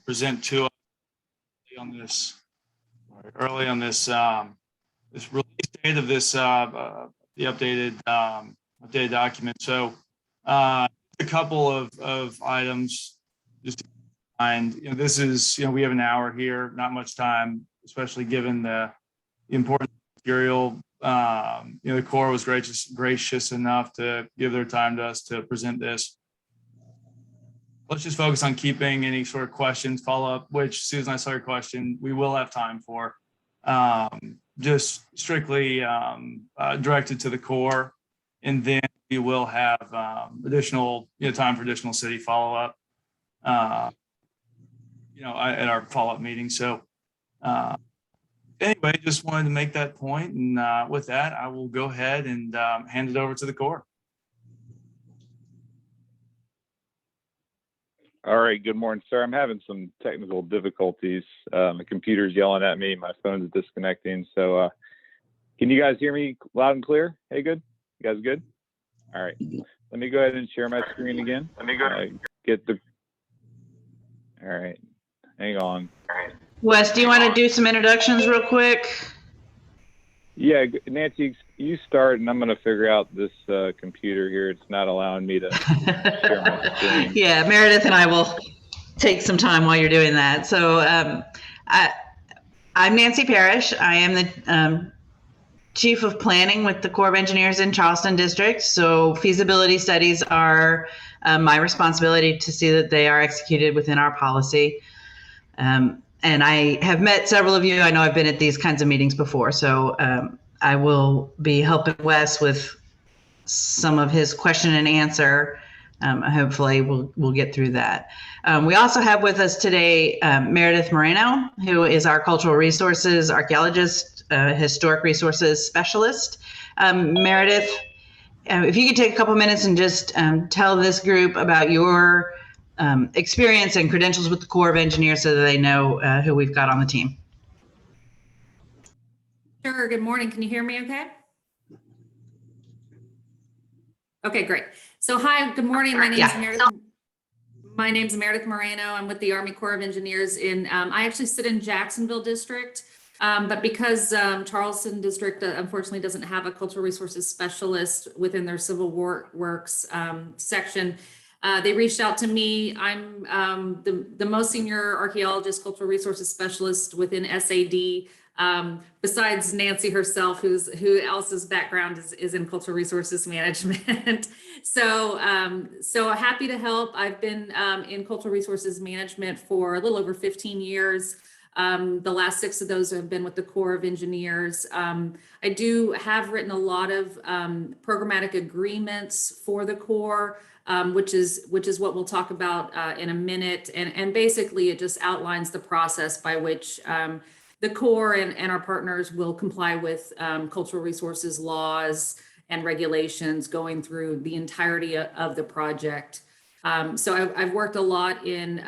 present to us early on this this release date of this the updated document. So a couple of items just to mind. This is we have an hour here, not much time, especially given the important material. The Corps was gracious enough to give their time to us to present this. Let's just focus on keeping any sort of questions, follow-up, which, Susan, I saw your question, we will have time for. Just strictly directed to the Corps, and then we will have additional time for additional city follow-up at our follow-up meeting. So anyway, just wanted to make that point, and with that, I will go ahead and hand it over to the Corps. All right, good morning, sir. I'm having some technical difficulties. My computer's yelling at me, my phone's disconnecting. So can you guys hear me loud and clear? Hey, good? You guys good? All right, let me go ahead and share my screen again. Let me go all right, hang on. Wes, do you want to do some introductions real quick? Yeah, Nancy, you start, and I'm going to figure out this computer here. It's not allowing me to share my screen. Yeah, Meredith and I will take some time while you're doing that. So I'm Nancy Parrish. I am the Chief of Planning with the Corps of Engineers in Charleston District. So feasibility studies are my responsibility to see that they are executed within our policy. And I have met several of you. I know I've been at these kinds of meetings before. So I will be helping Wes with some of his question and answer. Hopefully we'll get through that. We also have with us today Meredith Moreno, who is our cultural resources archaeologist, historic resources specialist. Meredith, if you could take a couple minutes and just tell this group about your experience and credentials with the Corps of Engineers so that they know who we've got on the team. Sure. Good morning. Can you hear me okay? Okay, great. So hi, good morning. My name's Meredith Moreno. I'm with the Army Corps of Engineers I actually sit in Jacksonville District, but because Charleston District unfortunately doesn't have a cultural resources specialist within their Civil Works section, they reached out to me. I'm the most senior archaeologist, cultural resources specialist within SAD, besides Nancy herself, who else's background is in cultural resources management. So happy to help. I've been in cultural resources management for a little over 15 years. The last 6 of those have been with the Corps of Engineers. I do have written a lot of programmatic agreements for the Corps, which is what we'll talk about in a minute. And basically it just outlines the process by which the Corps and our partners will comply with cultural resources laws and regulations going through the entirety of the project. So I've worked a lot in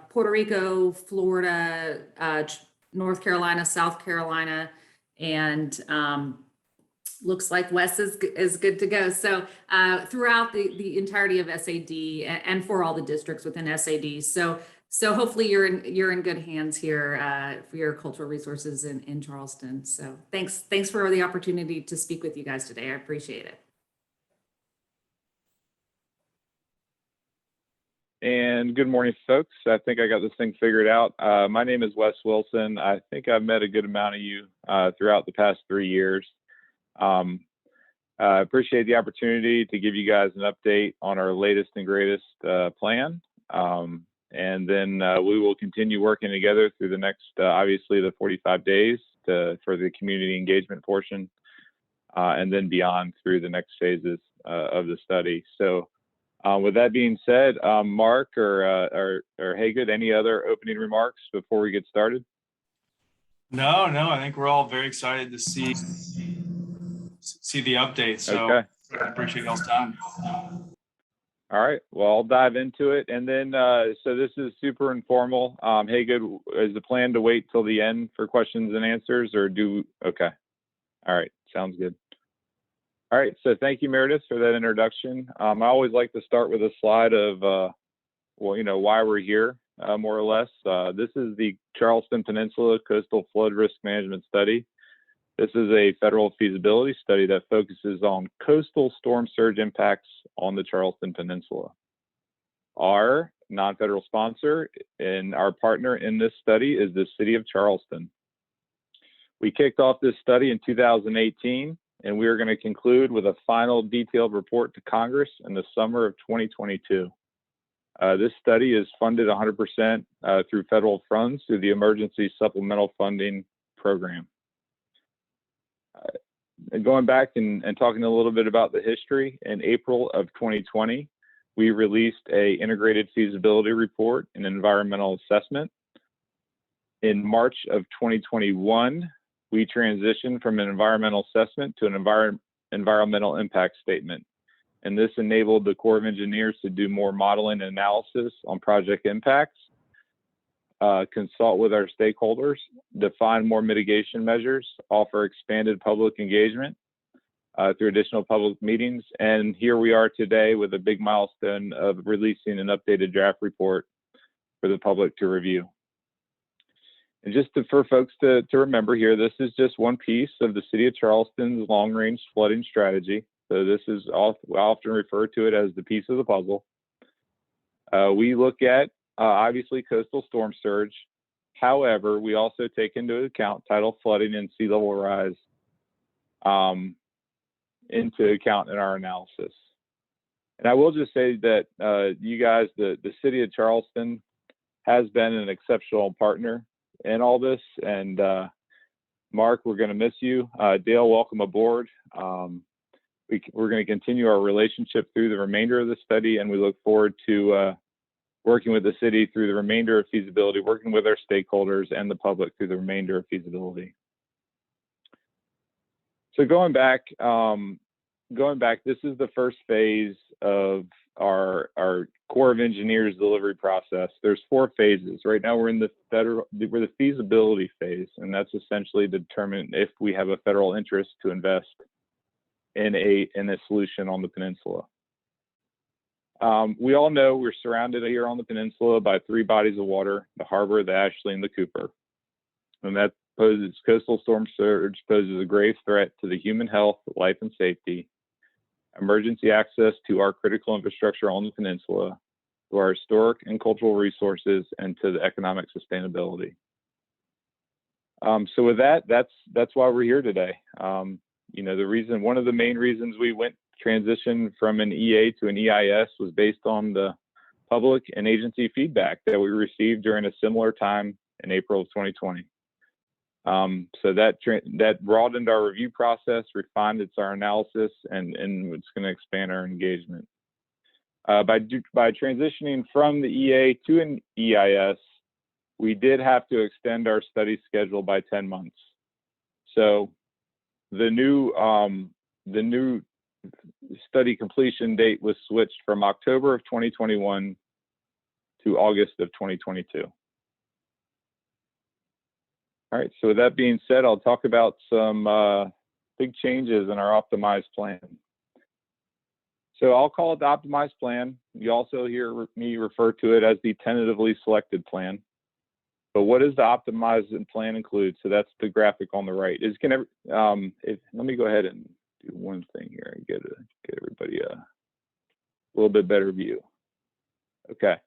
Puerto Rico, Florida, North Carolina, South Carolina, and looks like Wes is good to go. So throughout the entirety of SAD and for all the districts within SAD. So hopefully you're in good hands here for your cultural resources in Charleston. So thanks for the opportunity to speak with you guys today. I appreciate it. And good morning, folks. I think I got this thing figured out. My name is Wes Wilson. I think I've met a good amount of you throughout the past 3 years. I appreciate the opportunity to give you guys an update on our latest and greatest plan. And then we will continue working together through the next, obviously, the 45 days for the community engagement portion, and then beyond through the next phases of the study. So with that being said, Mark or Haygood, any other opening remarks before we get started? No, I think we're all very excited to see the update. So okay. I appreciate y'all's time. All right, well, I'll dive into it. And then, so this is super informal. Haygood, is the plan to wait till the end for questions and answers, or okay. All right, sounds good. All right, so thank you, Meredith, for that introduction. I always like to start with a slide of, well, why we're here more or less. This is the Charleston Peninsula Coastal Flood Risk Management Study. This is a federal feasibility study that focuses on coastal storm surge impacts on the Charleston Peninsula. Our non-federal sponsor and our partner in this study is the City of Charleston. We kicked off this study in 2018, and we are going to conclude with a final detailed report to Congress in the summer of 2022. This study is funded 100% through federal funds through the Emergency Supplemental Funding Program. Going back and talking a little bit about the history, in April of 2020, we released an integrated feasibility report and environmental assessment. In March of 2021, we transitioned from an environmental assessment to an environmental impact statement. And this enabled the Corps of Engineers to do more modeling and analysis on project impacts, consult with our stakeholders, define more mitigation measures, offer expanded public engagement through additional public meetings. And here we are today with a big milestone of releasing an updated draft report for the public to review. And just for folks to remember here, this is just one piece of the City of Charleston's long-range flooding strategy. So this is I often refer to it as the piece of the puzzle. We look at obviously coastal storm surge. However, we also take into account tidal flooding and sea level rise into account in our analysis. And I will just say that you guys, the City of Charleston has been an exceptional partner in all this. And Mark, we're going to miss you. Dale, welcome aboard. We're going to continue our relationship through the remainder of the study, and we look forward to working with the city through the remainder of feasibility, working with our stakeholders and the public through the remainder of feasibility. So going back, this is the first phase of our Corps of Engineers delivery process. There's 4 phases. Right now we're in the feasibility phase, and that's essentially to determine if we have a federal interest to invest in a solution on the peninsula. We all know we're surrounded here on the peninsula by 3 bodies of water: the Harbor, the Ashley, and the Cooper. And that coastal storm surge poses a grave threat to the human health, life, and safety, emergency access to our critical infrastructure on the peninsula, to our historic and cultural resources, and to the economic sustainability. So with that, that's why we're here today. You know, one of the main reasons we transitioned from an EA to an EIS was based on the public and agency feedback that we received during a similar time in April of 2020. So that broadened our review process, refined our analysis, and it's going to expand our engagement. By transitioning from the EA to an EIS, we did have to extend our study schedule by 10 months. So the new study completion date was switched from October of 2021 to August of 2022. All right, so with that being said, I'll talk about some big changes in our optimized plan. So I'll call it the optimized plan. You also hear me refer to it as the tentatively selected plan. But what does the optimized plan include? So that's the graphic on the right. Let me go ahead and do one thing here and get everybody a little bit better view. Okay.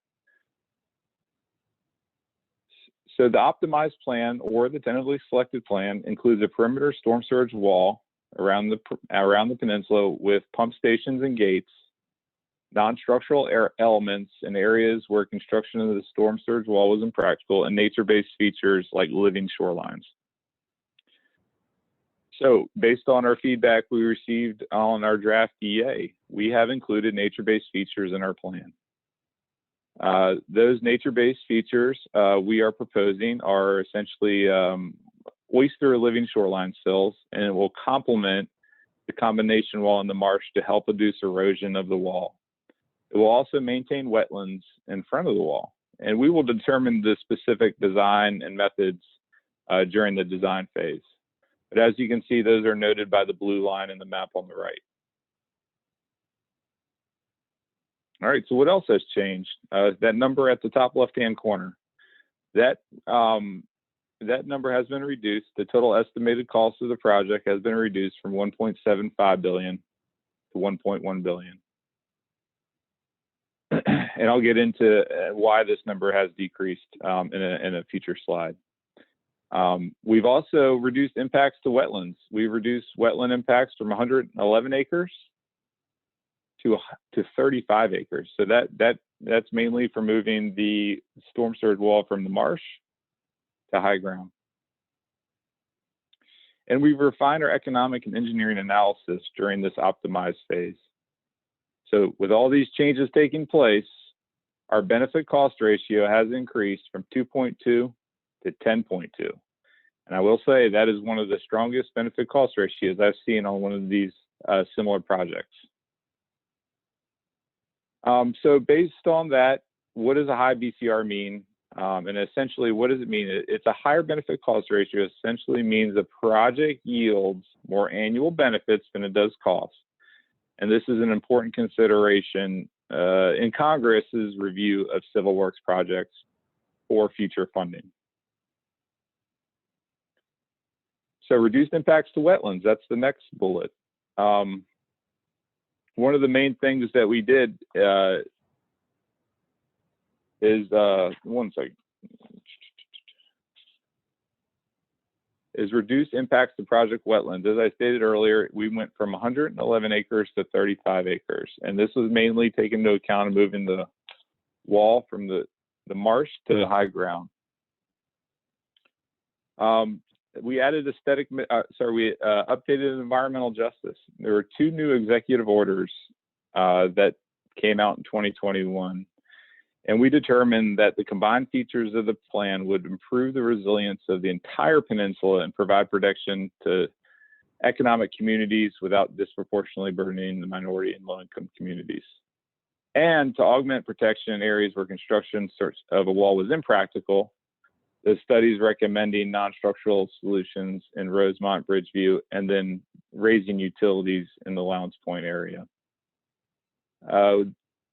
So the optimized plan, or the tentatively selected plan, includes a perimeter storm surge wall around the peninsula with pump stations and gates, non-structural elements in areas where construction of the storm surge wall was impractical, and nature-based features like living shorelines. So based on our feedback we received on our draft EA, we have included nature-based features in our plan. Those nature-based features we are proposing are essentially oyster living shoreline sills, and it will complement the combination wall in the marsh to help reduce erosion of the wall. It will also maintain wetlands in front of the wall, and we will determine the specific design and methods during the design phase. But as you can see, those are noted by the blue line in the map on the right. All right, so what else has changed? That number at the top left-hand corner, that number has been reduced. The total estimated cost of the project has been reduced from 1.75 billion to 1.1 billion. And I'll get into why this number has decreased in a future slide. We've also reduced impacts to wetlands. We've reduced wetland impacts from 111 acres to 35 acres. So that's mainly for moving the storm surge wall from the marsh to high ground. And we've refined our economic and engineering analysis during this optimized phase. So with all these changes taking place, our benefit cost ratio has increased from 2.2 to 10.2. And I will say that is one of the strongest benefit cost ratios I've seen on one of these similar projects. So based on that, what does a high BCR mean? And essentially, what does it mean? It's a higher benefit cost ratio essentially means the project yields more annual benefits than it does cost. And this is an important consideration in Congress's review of civil works projects for future funding. So reduced impacts to wetlands, that's the next bullet. One of the main things that we did is reduce impacts to project wetlands. As I stated earlier, we went from 111 acres to 35 acres. And this was mainly taken into account of moving the wall from the marsh to the high ground. We added we updated environmental justice. There were 2 new executive orders that came out in 2021. And we determined that the combined features of the plan would improve the resilience of the entire peninsula and provide protection to economic communities without disproportionately burdening the minority and low-income communities. And to augment protection in areas where construction of a wall was impractical, the studies recommending non-structural solutions in Rosemont, Bridgeview, and then raising utilities in the Lowndes Point area.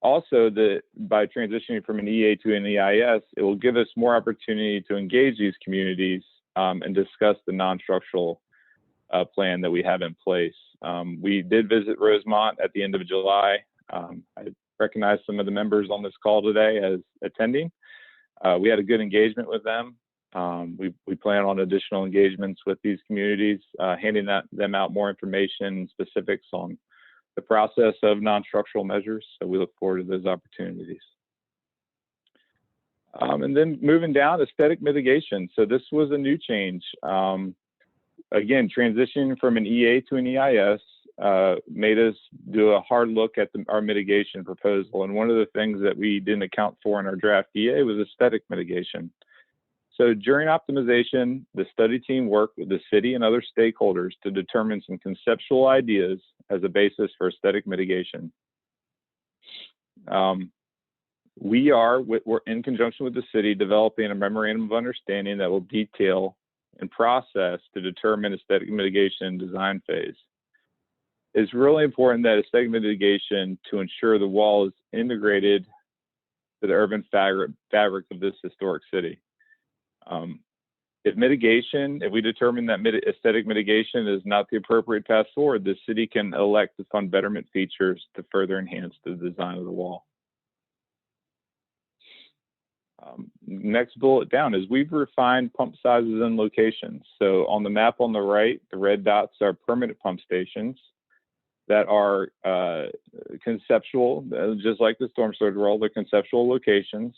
Also, by transitioning from an EA to an EIS, it will give us more opportunity to engage these communities and discuss the non-structural plan that we have in place. We did visit Rosemont at the end of July. I recognize some of the members on this call today as attending. We had a good engagement with them. We plan on additional engagements with these communities, handing them out more information and specifics on the process of non-structural measures. So we look forward to those opportunities. And then moving down, aesthetic mitigation. So this was a new change. Again, transitioning from an EA to an EIS made us do a hard look at our mitigation proposal. And one of the things that we didn't account for in our draft EA was aesthetic mitigation. So during optimization, the study team worked with the city and other stakeholders to determine some conceptual ideas as a basis for aesthetic mitigation. We're in conjunction with the city developing a memorandum of understanding that will detail and process to determine aesthetic mitigation design phase. It's really important that aesthetic mitigation to ensure the wall is integrated to the urban fabric of this historic city. If we determine that aesthetic mitigation is not the appropriate path forward, the city can elect to fund betterment features to further enhance the design of the wall. Next bullet down is we've refined pump sizes and locations. So on the map on the right, the red dots are permanent pump stations that are conceptual, just like the storm surge wall, they're conceptual locations.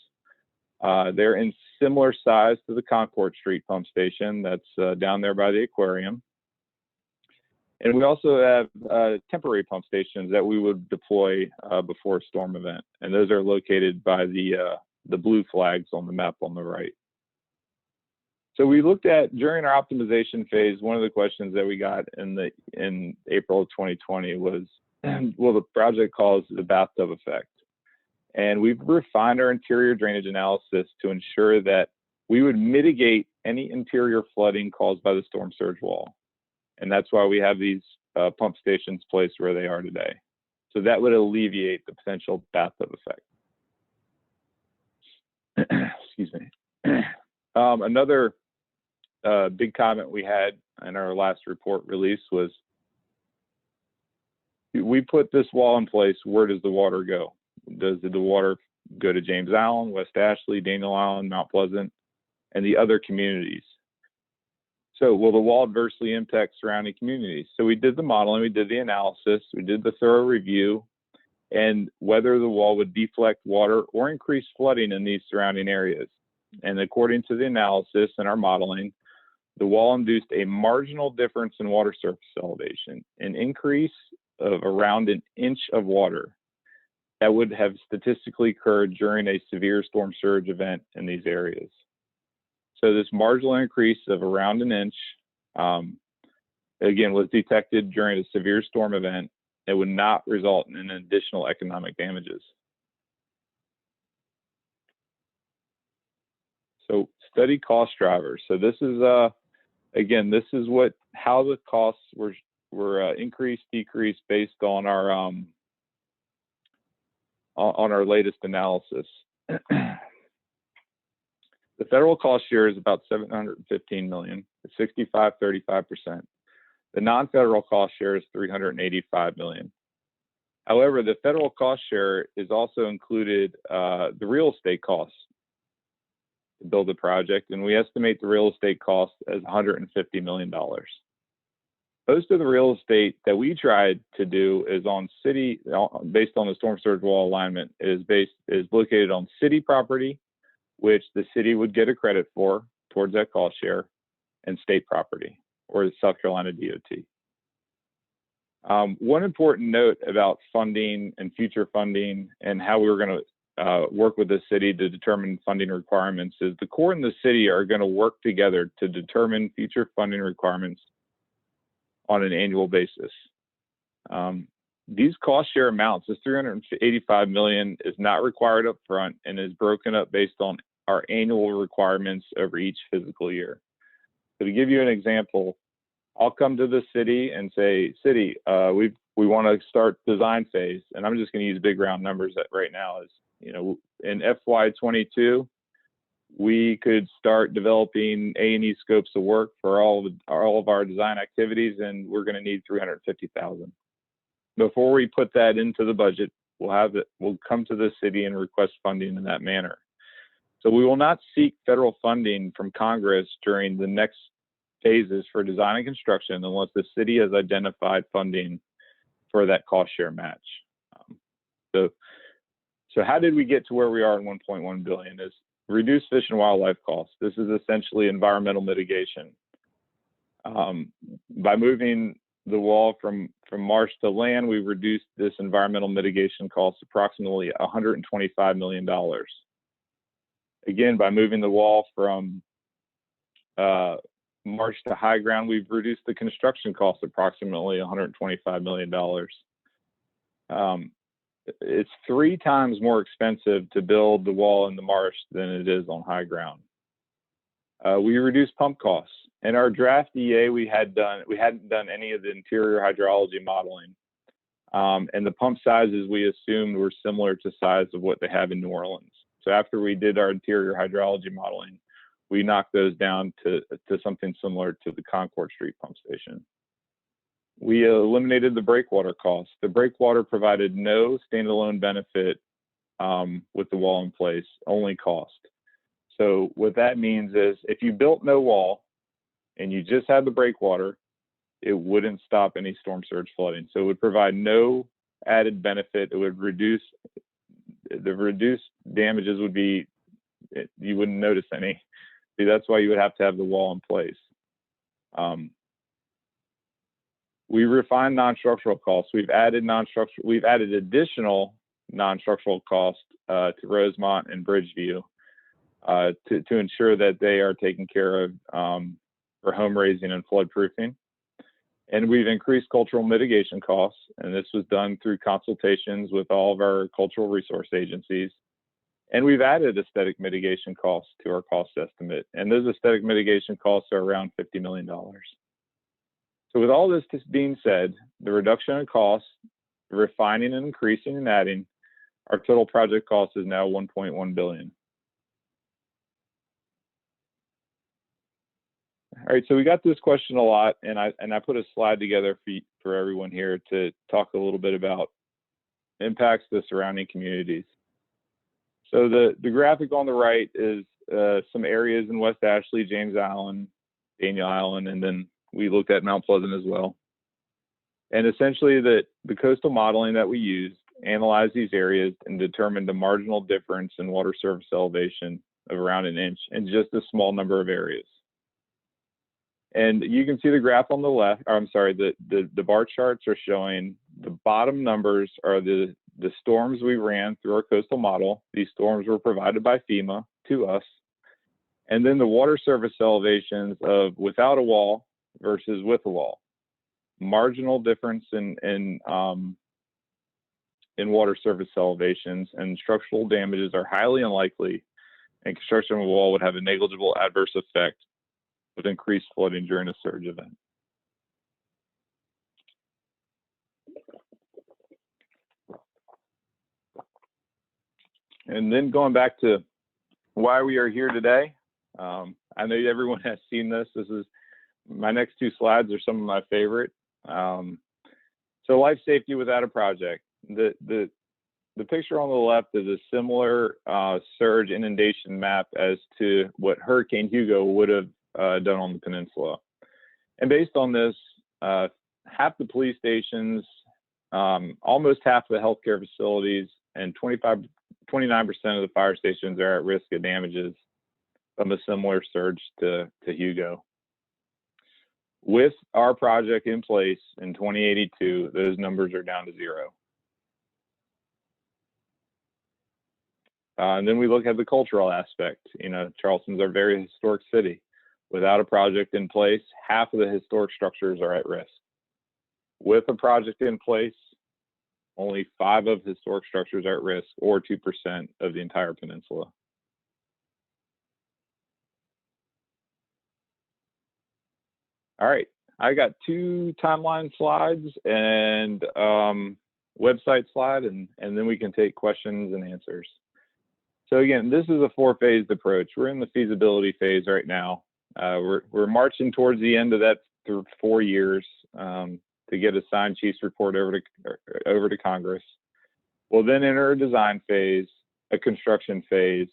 They're in similar size to the Concord Street pump station that's down there by the aquarium. And we also have temporary pump stations that we would deploy before a storm event. And those are located by the blue flags on the map on the right. So we looked at, during our optimization phase, one of the questions that we got in April of 2020 was, will the project cause the bathtub effect? And we've refined our interior drainage analysis to ensure that we would mitigate any interior flooding caused by the storm surge wall. And that's why we have these pump stations placed where they are today. So that would alleviate the potential bathtub effect. Excuse me. Another big comment we had in our last report release was, we put this wall in place, where does the water go? Did the water go to James Island, West Ashley, Daniel Island, Mount Pleasant, and the other communities? So will the wall adversely impact surrounding communities? So we did the modeling, we did the analysis, we did the thorough review, and whether the wall would deflect water or increase flooding in these surrounding areas. And according to the analysis and our modeling, the wall induced a marginal difference in water surface elevation, an increase of around an inch of water that would have statistically occurred during a severe storm surge event in these areas. So this marginal increase of around an inch, again, was detected during a severe storm event. It would not result in additional economic damages. So study cost drivers. So this is, again, this is how the costs were increased, decreased based on our latest analysis. The federal cost share is about $715 million, 35%. The non-federal cost share is $385 million. However, the federal cost share is also included the real estate costs to build the project, and we estimate the real estate cost as $150 million. Most of the real estate that we tried to do is on city, based on the storm surge wall alignment, is located on city property, which the city would get a credit for towards that cost share, and state property, or the South Carolina DOT. One important note about funding and future funding and how we were going to work with the city to determine funding requirements is the Corps and the city are going to work together to determine future funding requirements on an annual basis. These cost share amounts, this $385 million, is not required up front and is broken up based on our annual requirements over each physical year. So to give you an example, I'll come to the city and say, city, we want to start design phase, and I'm just going to use big round numbers that right now is, in FY22, we could start developing A&E scopes of work for all of our design activities, and we're going to need $350,000. Before we put that into the budget, we'll come to the city and request funding in that manner. So we will not seek federal funding from Congress during the next phases for design and construction unless the city has identified funding for that cost share match. So how did we get to where we are in 1.1 billion? Is reduce fish and wildlife costs. This is essentially environmental mitigation. By moving the wall from marsh to land, we reduced this environmental mitigation cost approximately $125 million. Again, by moving the wall from marsh to high ground, we've reduced the construction cost approximately $125 million. It's 3 times more expensive to build the wall in the marsh than it is on high ground. We reduced pump costs. In our draft EA, we hadn't done any of the interior hydrology modeling. And the pump sizes we assumed were similar to size of what they have in New Orleans. So after we did our interior hydrology modeling, we knocked those down to something similar to the Concord Street pump station. We eliminated the breakwater costs. The breakwater provided no standalone benefit with the wall in place, only cost. So what that means is if you built no wall and you just had the breakwater, it wouldn't stop any storm surge flooding. So it would provide no added benefit. It would reduce, the reduced damages would be, you wouldn't notice any. See, that's why you would have to have the wall in place. We refined non-structural costs. We've added additional non-structural costs to Rosemont and Bridgeview to ensure that they are taken care of for home raising and flood proofing. And we've increased cultural mitigation costs, and this was done through consultations with all of our cultural resource agencies. And we've added aesthetic mitigation costs to our cost estimate, and those aesthetic mitigation costs are around $50 million. So with all this being said, the reduction in costs refining and increasing and adding, our total project cost is now $1.1 billion. All right, so we got this question a lot, and I put a slide together for everyone here to talk a little bit about impacts to the surrounding communities. So the graphic on the right is some areas in West Ashley, James Island, Daniel Island, and then we looked at Mount Pleasant as well. And essentially the coastal modeling that we used analyzed these areas and determined a marginal difference in water surface elevation of around an inch in just a small number of areas. And you can see the graph on the left, or I'm sorry, the bar charts are showing the bottom numbers are the storms we ran through our coastal model. These storms were provided by FEMA to us. And then the water surface elevations of without a wall versus with a wall. Marginal difference in water surface elevations, and structural damages are highly unlikely, and construction of a wall would have a negligible adverse effect with increased flooding during a surge event. And then going back to why we are here today, I know everyone has seen this. This is my next two slides are some of my favorite. So life safety without a project. The picture on the left is a similar surge inundation map as to what Hurricane Hugo would have done on the peninsula. And based on this, half the police stations, almost half the healthcare facilities, and 29% of the fire stations are at risk of damages from a similar surge to Hugo. With our project in place in 2082, those numbers are down to 0. And then we look at the cultural aspect. You know, Charleston's a very historic city. Without a project in place, half of the historic structures are at risk. With a project in place, only 5 of historic structures are at risk, or 2% of the entire peninsula. All right, I got 2 timeline slides and website slide, and then we can take questions and answers. So again, this is a 4-phased approach. We're in the feasibility phase right now. We're marching towards the end of that through 4 years to get a signed chief's report over to Congress. We'll then enter a design phase, a construction phase.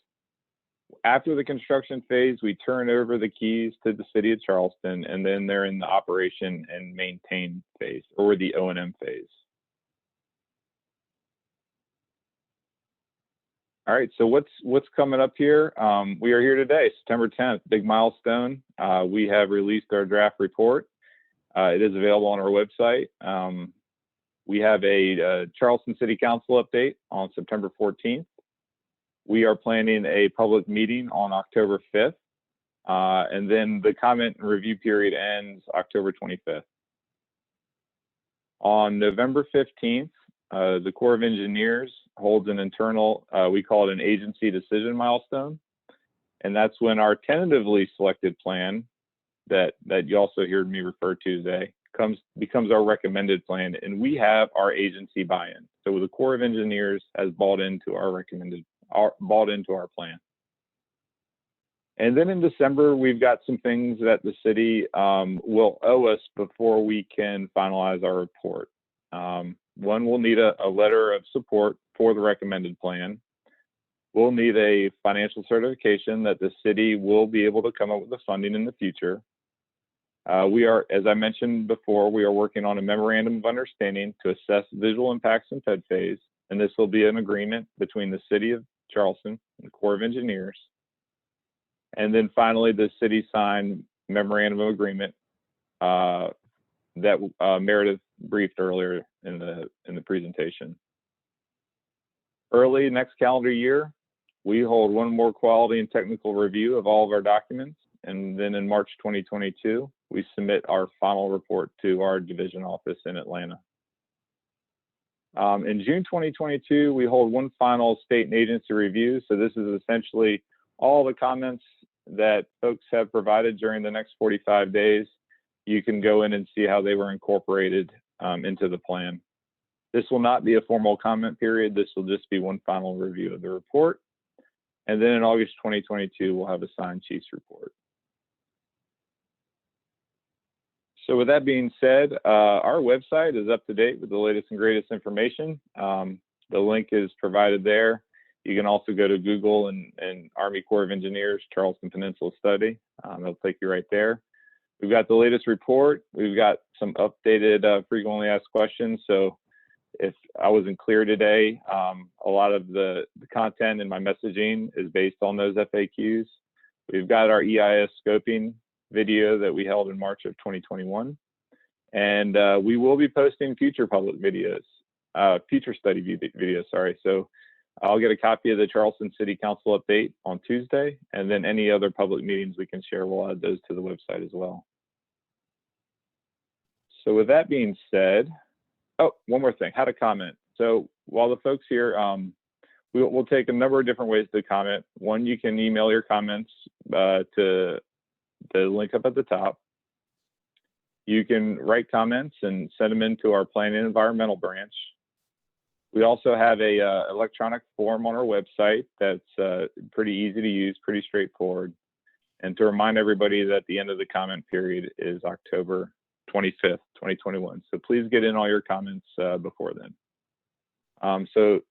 After the construction phase, we turn over the keys to the city of Charleston, and then they're in the operation and maintain phase, or the O&M phase. All right, so what's coming up here? We are here today, September 10th, big milestone. We have released our draft report. It is available on our website. We have a Charleston City Council update on September 14th. We are planning a public meeting on October 5th, and then the comment and review period ends October 25th. On November 15th, the Corps of Engineers holds an internal, we call it an agency decision milestone, and that's when our tentatively selected plan that you also heard me refer to today becomes our recommended plan, and we have our agency buy-in. So the Corps of Engineers has bought into our plan. And then in December, we've got some things that the city will owe us before we can finalize our report. One, we'll need a letter of support for the recommended plan. We'll need a financial certification that the city will be able to come up with the funding in the future. We are, as I mentioned before, we are working on a memorandum of understanding to assess visual impacts in FED phase, and this will be an agreement between the city of Charleston and the Corps of Engineers. And then finally, the city signed memorandum of agreement that Meredith briefed earlier in the presentation. Early next calendar year, we hold one more quality and technical review of all of our documents, and then in March 2022, we submit our final report to our division office in Atlanta. In June 2022, we hold one final state and agency review. So this is essentially all the comments that folks have provided during the next 45 days. You can go in and see how they were incorporated into the plan. This will not be a formal comment period. This will just be one final review of the report. And then in August 2022, we'll have a signed chief's report. So with that being said, our website is up to date with the latest and greatest information. The link is provided there. You can also go to Google and Army Corps of Engineers, Charleston Peninsula Study. It'll take you right there. We've got the latest report. We've got some updated frequently asked questions. So if I wasn't clear today, a lot of the content in my messaging is based on those FAQs. We've got our EIS scoping video that we held in March of 2021. And we will be posting future public videos, future study videos, sorry. So I'll get a copy of the Charleston City Council update on Tuesday, and then any other public meetings we can share, we'll add those to the website as well. So with that being said, oh, one more thing, how to comment. So while the folks here, we'll take a number of different ways to comment. One, you can email your comments to the link up at the top. You can write comments and send them into our Planning and Environmental branch. We also have a electronic form on our website that's pretty easy to use, pretty straightforward. And to remind everybody that the end of the comment period is October 25th, 2021. So please get in all your comments before then. So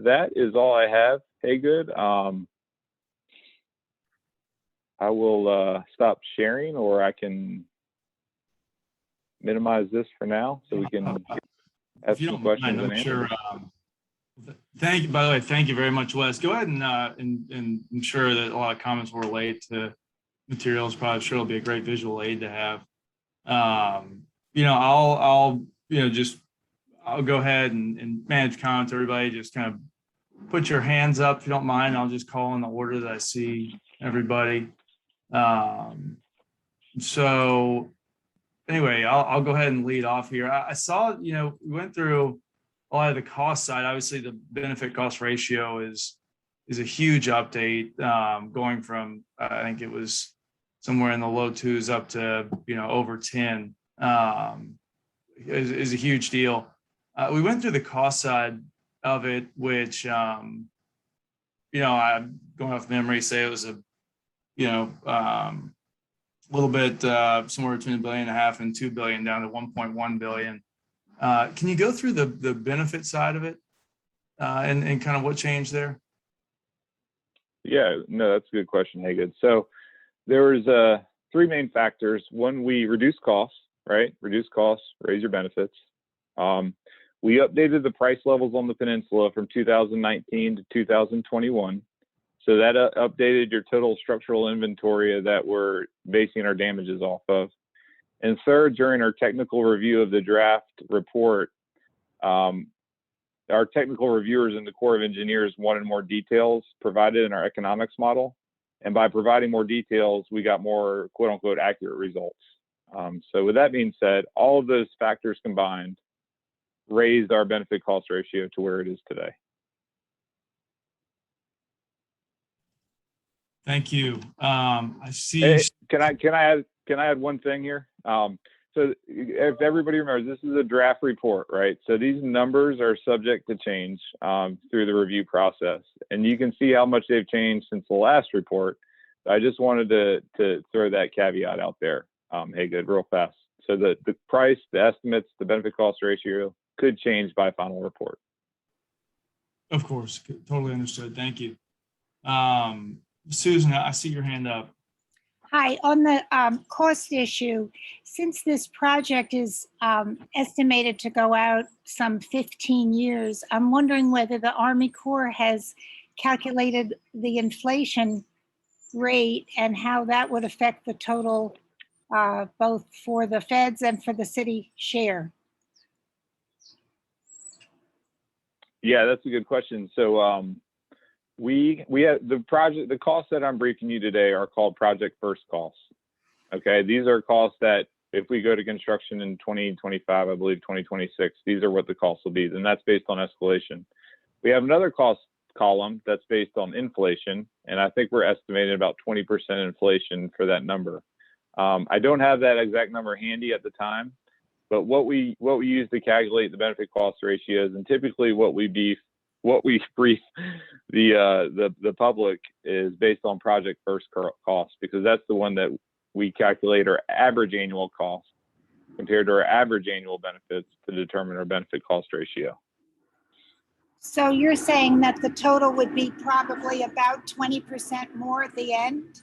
that is all I have. Hey, good. I will stop sharing, or I can minimize this for now so we can ask some questions and answers. Thank you. By the way, thank you very much, Wes. Go ahead and ensure that a lot of comments will relate to materials. Probably sure it'll be a great visual aid to have. I'll go ahead and manage comments. Everybody just kind of put your hands up if you don't mind. I'll just call in the order that I see everybody. So anyway, I'll go ahead and lead off here. I saw, we went through a lot of the cost side. Obviously, the benefit cost ratio is a huge update, going from, I think it was somewhere in the low 2s up to, over 10, is a huge deal. We went through the cost side of it, which, I'm going off memory, say it was a little bit somewhere between $1.5 billion and $2 billion, down to 1.1 billion. Can you go through the benefit side of it and kind of what changed there? Yeah, no, that's a good question. Hey, good. So there was 3 main factors. One, we reduced costs, right? Reduce costs, raise your benefits. We updated the price levels on the peninsula from 2019 to 2021. So that updated your total structural inventory that we're basing our damages off of. And third, during our technical review of the draft report, our technical reviewers in the Corps of Engineers wanted more details provided in our economics model. And by providing more details, we got more quote unquote accurate results. So with that being said, all of those factors combined raised our benefit cost ratio to where it is today. Thank you. I see. Hey, can I add one thing here? So if everybody remembers, this is a draft report, right? So these numbers are subject to change through the review process, and you can see how much they've changed since the last report. I just wanted to throw that caveat out there. Hey, good, real fast. So the price, the estimates, the benefit cost ratio could change by final report. Of course, totally understood. Thank you. Susan, I see your hand up. Hi, on the cost issue, since this project is estimated to go out some 15 years, I'm wondering whether the Army Corps has calculated the inflation rate and how that would affect the total, both for the feds and for the city share. Yeah, that's a good question. So we have the costs that I'm briefing you today are called project first costs. Okay, these are costs that if we go to construction in 2025, I believe 2026, these are what the costs will be, and that's based on escalation. We have another cost column that's based on inflation, and I think we're estimating about 20% inflation for that number. I don't have that exact number handy at the time, But what we use to calculate the benefit cost ratios, and typically what we brief the public is based on project first cost, because that's the one that we calculate our average annual cost compared to our average annual benefits to determine our benefit cost ratio. So you're saying that the total would be probably about 20% more at the end?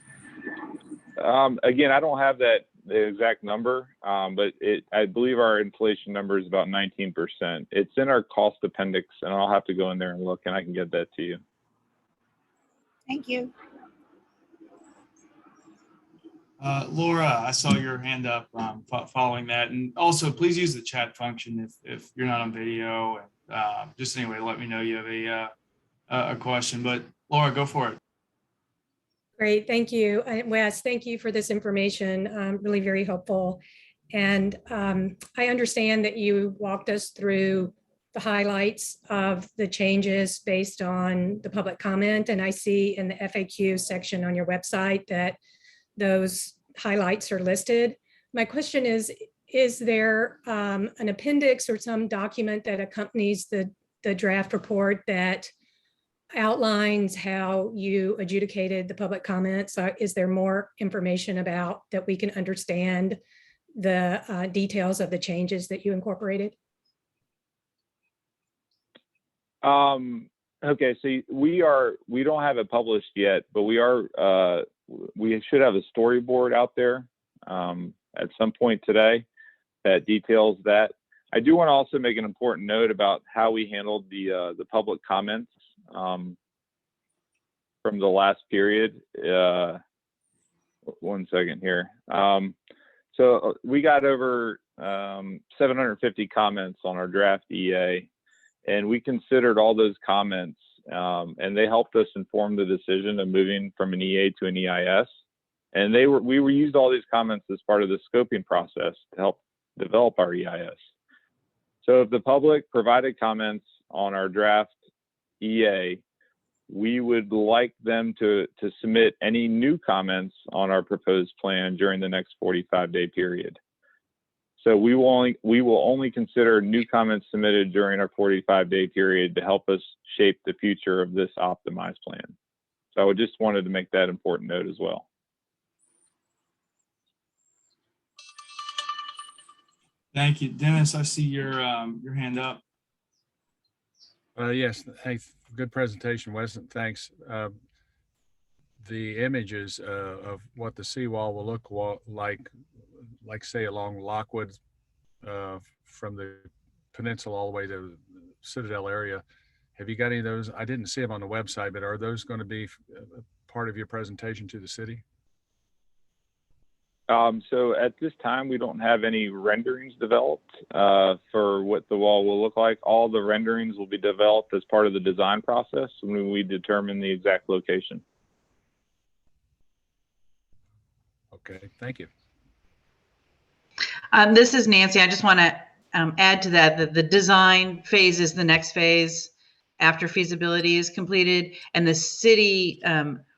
Again, I don't have the exact number, but I believe our inflation number is about 19%. It's in our cost appendix, and I'll have to go in there and look, and I can get that to you. Thank you. Laura, I saw your hand up following that. And also, please use the chat function if you're not on video. And just anyway, let me know you have a question. But Laura, go for it. Great, thank you. Wes, thank you for this information, really very helpful. And I understand that you walked us through the highlights of the changes based on the public comment. And I see in the FAQ section on your website that those highlights are listed. My question is there an appendix or some document that accompanies the draft report that outlines how you adjudicated the public comments? Is there more information about that we can understand the details of the changes that you incorporated? Okay, so we don't have it published yet, but we should have a storyboard out there at some point today that details that. I do want to also make an important note about how we handled the public comments from the last period. One second here. So we got over 750 comments on our draft EA, and we considered all those comments, and they helped us inform the decision of moving from an EA to an EIS. And we used all these comments as part of the scoping process to help develop our EIS. So if the public provided comments on our draft EA, we would like them to submit any new comments on our proposed plan during the next 45-day period. So we will only consider new comments submitted during our 45-day period to help us shape the future of this optimized plan. So I just wanted to make that important note as well. Thank you. Dennis, I see your hand up. Yes, thanks. Good presentation, Wes, and thanks. The images of what the seawall will look like say along Lockwood from the Peninsula all the way to the Citadel area. Have you got any of those? I didn't see them on the website, but are those going to be part of your presentation to the city? So at this time, we don't have any renderings developed for what the wall will look like. All the renderings will be developed as part of the design process when we determine the exact location. Okay, thank you. This is Nancy. I just want to add to that the design phase is the next phase after feasibility is completed, and the city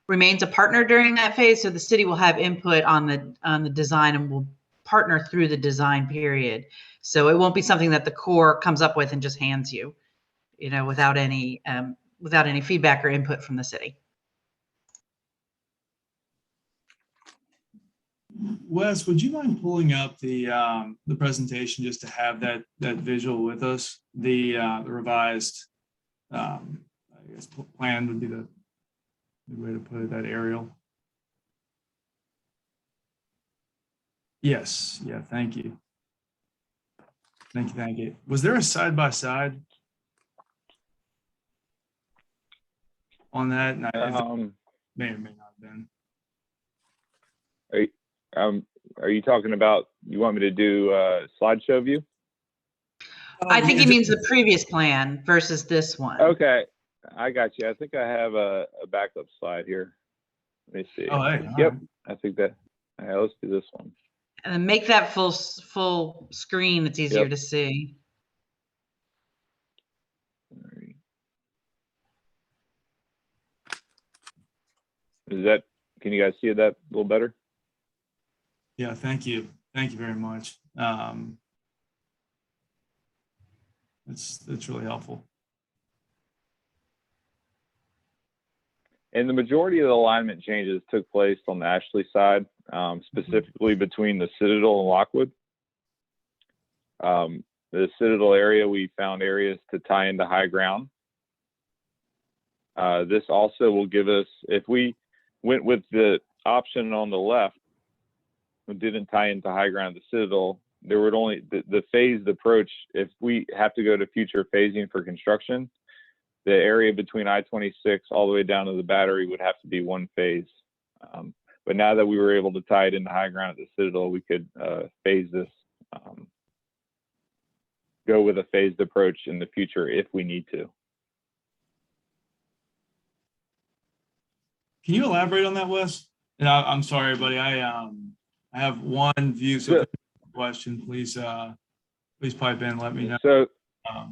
remains a partner during that phase. So the city will have input on the design and will partner through the design period. So it won't be something that the Corps comes up with and just hands you, without any feedback or input from the city. Wes, would you mind pulling up the presentation just to have that visual with us? The revised, I guess, plan would be the way to put it, that aerial. Yes. Yeah. Thank you. Thank you. Was there a side-by-side on that? May or may not have been. Are you talking about, you want me to do a slideshow view? I think he means the previous plan versus this one. Okay, I got you. I think I have a backup slide here. Let me see. Oh, hey, Yep, right. I think that. All right, let's do this one. And then make that full screen. It's easier to see. All right. Can you guys see that a little better? Yeah, thank you. Thank you very much. That's really helpful. And the majority of the alignment changes took place on the Ashley side, specifically between the Citadel and Lockwood. The Citadel area, we found areas to tie into high ground. This also will give us, if we went with the option on the left, we didn't tie into high ground at the Citadel, there would only, the phased approach, if we have to go to future phasing for construction, the area between I-26 all the way down to the battery would have to be one phase. But now that we were able to tie it into high ground at the Citadel, we could phase this, go with a phased approach in the future if we need to. Can you elaborate on that, Wes? And I'm sorry, everybody. I have one view. So if you have a question, please pipe in. Let me know. So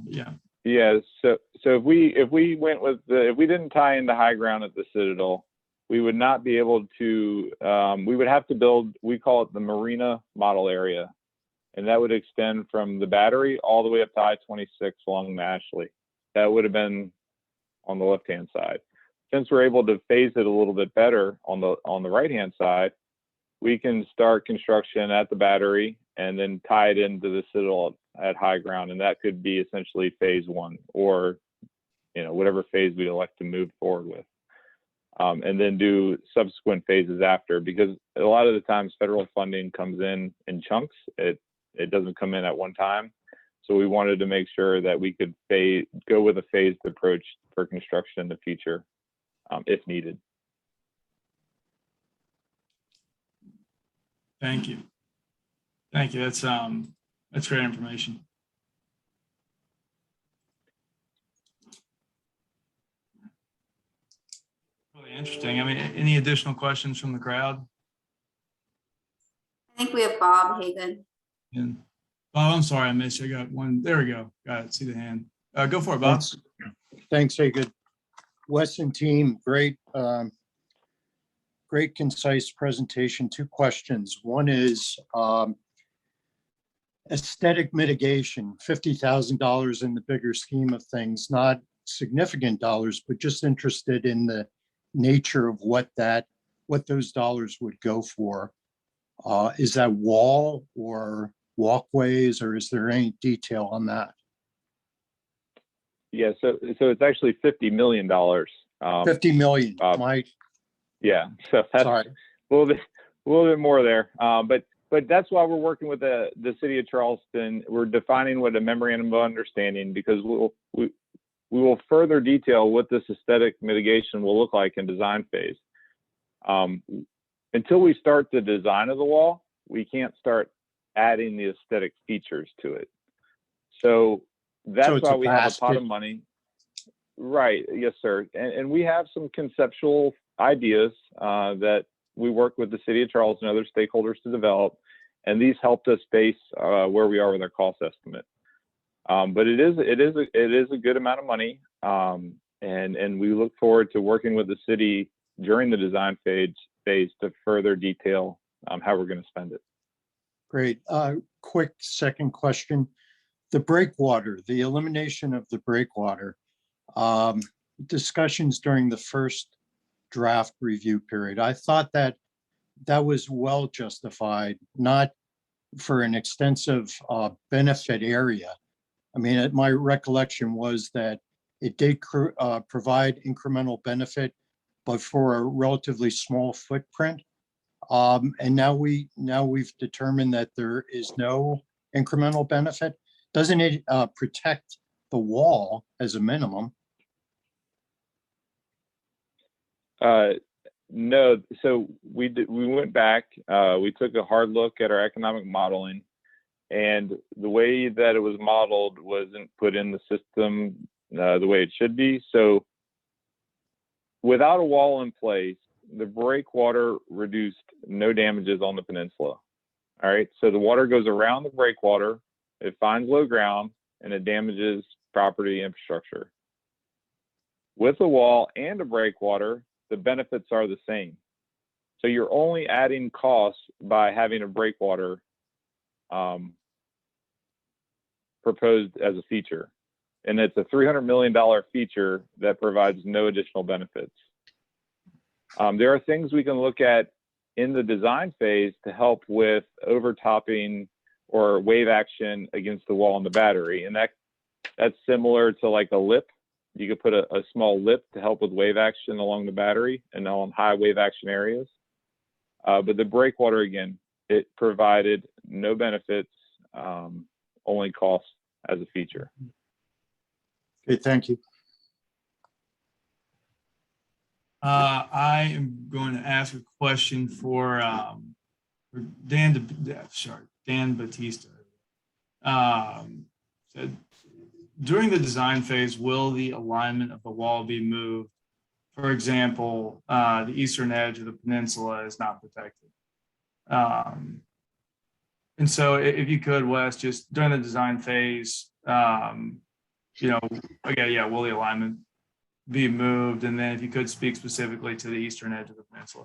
yeah. yeah. So if we went with if we didn't tie into high ground at the Citadel, we would not be able to. We would have to build. We call it the Marina Model Area, and that would extend from the battery all the way up to I-26 along the Ashley. That would have been on the left-hand side. Since we're able to phase it a little bit better on the right-hand side, we can start construction at the battery and then tie it into the Citadel at high ground, and that could be essentially phase one, or whatever phase we elect to move forward with, and then do subsequent phases after. Because a lot of the times federal funding comes in chunks. It doesn't come in at one time, so we wanted to make sure that we could go with a phased approach for construction in the future, if needed. Thank you. Thank you. That's great information. Really interesting. I mean, any additional questions from the crowd? I think we have Bob Hagan. And Bob, I'm sorry I missed you. I got one. There we go. Got it. See the hand. Go for it, Bob. Thanks, Hagan. Wes and team, great concise presentation. Two questions. One is aesthetic mitigation, $50,000 in the bigger scheme of things, not significant dollars, but just interested in the nature of what those dollars would go for. Is that wall or walkways, or is there any detail on that? Yeah, so it's actually $50 million. 50 million. Yeah, so that's Sorry. a little bit more there. But that's why we're working with the city of Charleston. We're defining what a memorandum of understanding, because we will further detail what this aesthetic mitigation will look like in design phase. Until we start the design of the wall, we can't start adding the aesthetic features to it. So that's why we have a pot of money. Right. Yes, sir. And we have some conceptual ideas that we work with the city of Charleston and other stakeholders to develop, and these helped us base where we are with our cost estimate. But it is a good amount of money, and we look forward to working with the city during the design phase to further detail how we're going to spend it. Great. Quick second question. The breakwater, the elimination of the breakwater, discussions during the first draft review period. I thought that was well justified, not for an extensive benefit area. I mean, my recollection was that it did provide incremental benefit, but for a relatively small footprint. And now we've determined that there is no incremental benefit. Doesn't it protect the wall as a minimum? No. So we went back, we took a hard look at our economic modeling, and the way that it was modeled wasn't put in the system the way it should be. So without a wall in place, the breakwater reduced no damages on the peninsula. All right. So the water goes around the breakwater, it finds low ground, and it damages property infrastructure. With a wall and a breakwater, the benefits are the same. So you're only adding costs by having a breakwater proposed as a feature. and it's a $300 million feature that provides no additional benefits. There are things we can look at in the design phase to help with overtopping or wave action against the wall and the battery. And that's similar to like a lip. You could put a small lip to help with wave action along the battery and on high wave action areas. But the breakwater, again, it provided no benefits, only cost as a feature. Okay, thank you. I am going to ask a question for Dan Batista. So during the design phase, will the alignment of the wall be moved? For example, the eastern edge of the peninsula is not protected. And so if you could, Wes, just during the design phase, will the alignment be moved? And then if you could speak specifically to the eastern edge of the peninsula.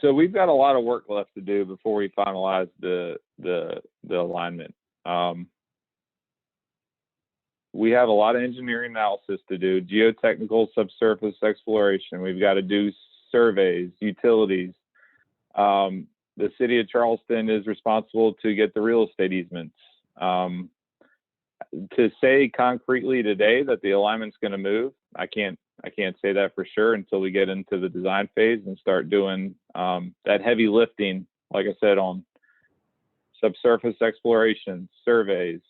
So we've got a lot of work left to do before we finalize the alignment. We have a lot of engineering analysis to do, geotechnical subsurface exploration. We've got to do surveys, utilities. The city of Charleston is responsible to get the real estate easements. To say concretely today that the alignment's going to move, I can't say that for sure until we get into the design phase and start doing that heavy lifting, like I said, on subsurface exploration, surveys,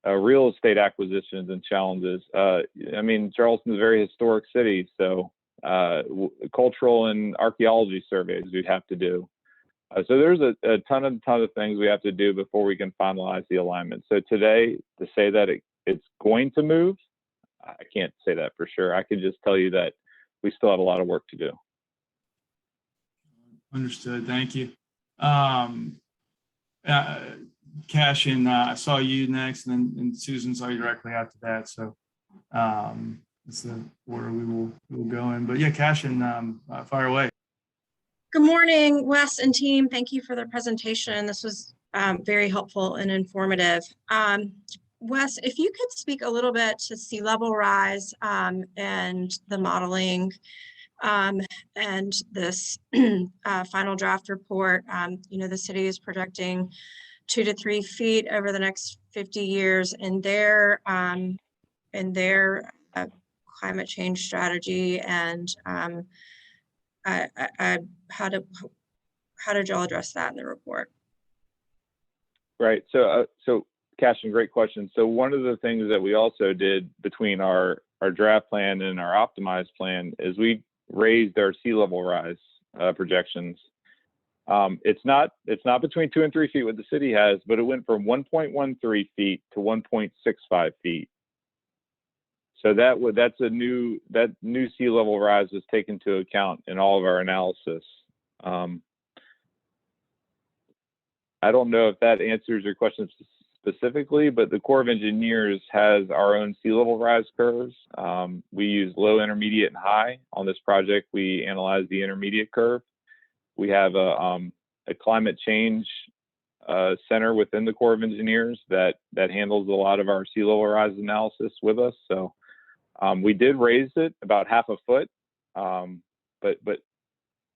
real estate acquisitions and challenges. Charleston is a very historic city, so cultural and archaeology surveys we'd have to do. So there's a ton of things we have to do before we can finalize the alignment. So today, to say that it's going to move, I can't say that for sure. I can just tell you that we still have a lot of work to do. Understood. Thank you. Cashin, I saw you next, and Susan saw you directly after that. So it's the order we will go in. But yeah, Cashin, fire away. Good morning, Wes and team. Thank you for the presentation. This was very helpful and informative. Wes, if you could speak a little bit to sea level rise and the modeling and this final draft report. The city is projecting 2 to 3 feet over the next 50 years in their climate change strategy. And how did y'all address that in the report? Right. So Cashin, great question. So one of the things that we also did between our draft plan and our optimized plan is we raised our sea level rise projections. It's not between 2 and 3 feet what the city has, but it went from 1.13 feet to 1.65 feet. So that's a new sea level rise was taken into account in all of our analysis. I don't know if that answers your question specifically, but the Corps of Engineers has our own sea level rise curves. We use low, intermediate, and high. On this project, we analyze the intermediate curve. We have a climate change center within the Corps of Engineers that handles a lot of our sea level rise analysis with us. So we did raise it about 0.5 foot, but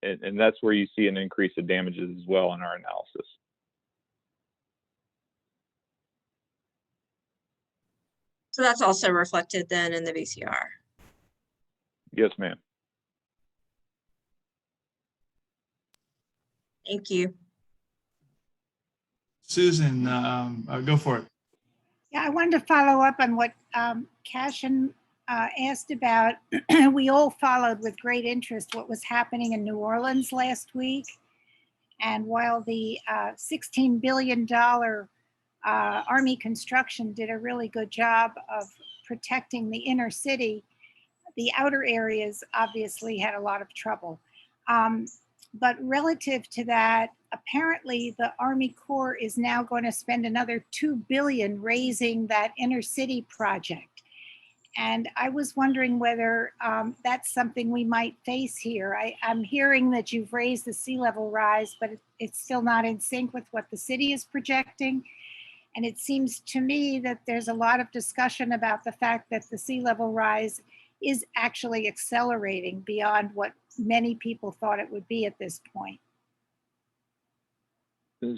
that's where you see an increase of damages as well in our analysis. So that's also reflected then in the VCR. Yes, ma'am. Thank you. Susan, go for it. Yeah, I wanted to follow up on what Cashin asked about. We all followed with great interest what was happening in New Orleans last week. And while the $16 billion Army construction did a really good job of protecting the inner city, the outer areas obviously had a lot of trouble. But relative to that, apparently the Army Corps is now going to spend another $2 billion raising that inner city project. And I was wondering whether that's something we might face here. I'm hearing that you've raised the sea level rise, but it's still not in sync with what the city is projecting. And it seems to me that there's a lot of discussion about the fact that the sea level rise is actually accelerating beyond what many people thought it would be at this point.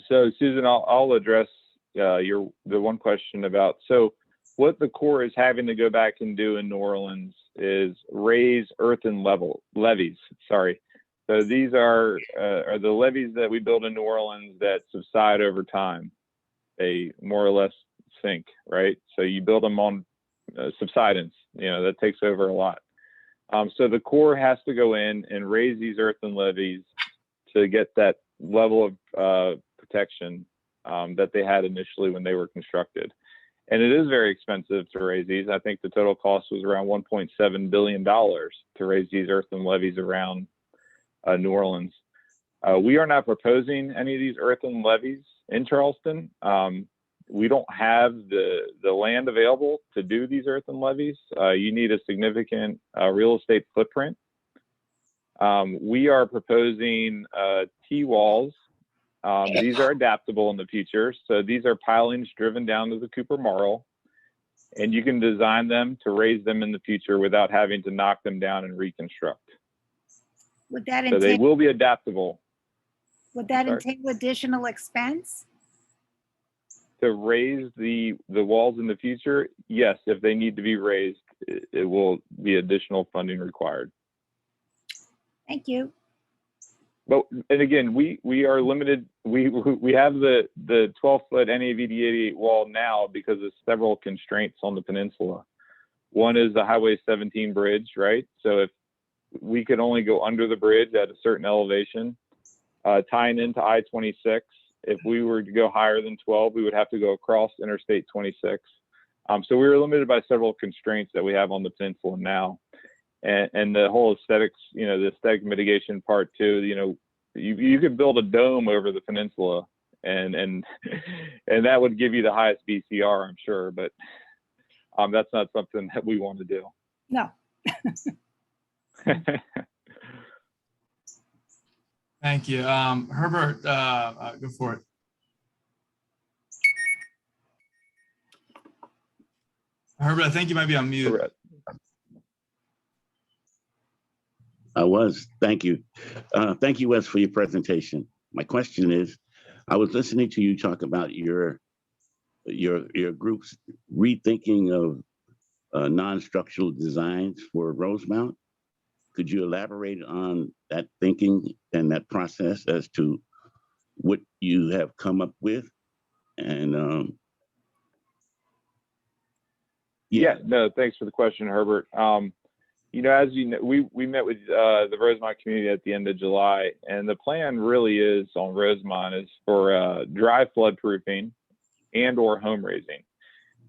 So Susan, I'll address the one question about, so what the Corps is having to go back and do in New Orleans is raise earthen levees. Sorry. So these are the levees that we build in New Orleans that subside over time. They more or less sink, right? So you build them on subsidence, that takes over a lot. So the Corps has to go in and raise these earthen levees to get that level of protection that they had initially when they were constructed. And it is very expensive to raise these. I think the total cost was around $1.7 billion to raise these earthen levees around New Orleans. We are not proposing any of these earthen levees in Charleston. We don't have the land available to do these earthen levees. You need a significant real estate footprint. We are proposing T-walls. These are adaptable in the future. So these are pilings driven down to the Cooper Marl, and you can design them to raise them in the future without having to knock them down and reconstruct. Would that So they entail, will be adaptable. would that Sorry. entail additional expense? To raise the walls in the future, yes, if they need to be raised, it will be additional funding required. Thank you. But, and again, we are limited. We have the 12-foot NAVD88 wall now because of several constraints on the peninsula. One is the Highway 17 bridge, right? So if we could only go under the bridge at a certain elevation, tying into I-26, if we were to go higher than 12, we would have to go across Interstate 26. So we were limited by several constraints that we have on the peninsula now. And the whole aesthetics, the aesthetic mitigation part too, you could build a dome over the peninsula and that would give you the highest BCR, I'm sure, but that's not something that we want to do. No. Thank you. Herbert, go for it. Herbert, I think you might be on mute. Correct. I was. Thank you. Thank you, Wes, for your presentation. My question is, I was listening to you talk about your group's rethinking of non-structural designs for Rosemount. Could you elaborate on that thinking and that process as to what you have come up with? And yeah, no, thanks for the question, Herbert. As you know, we met with the Rosemont community at the end of July, and the plan really is on Rosemont is for dry flood proofing and or home raising.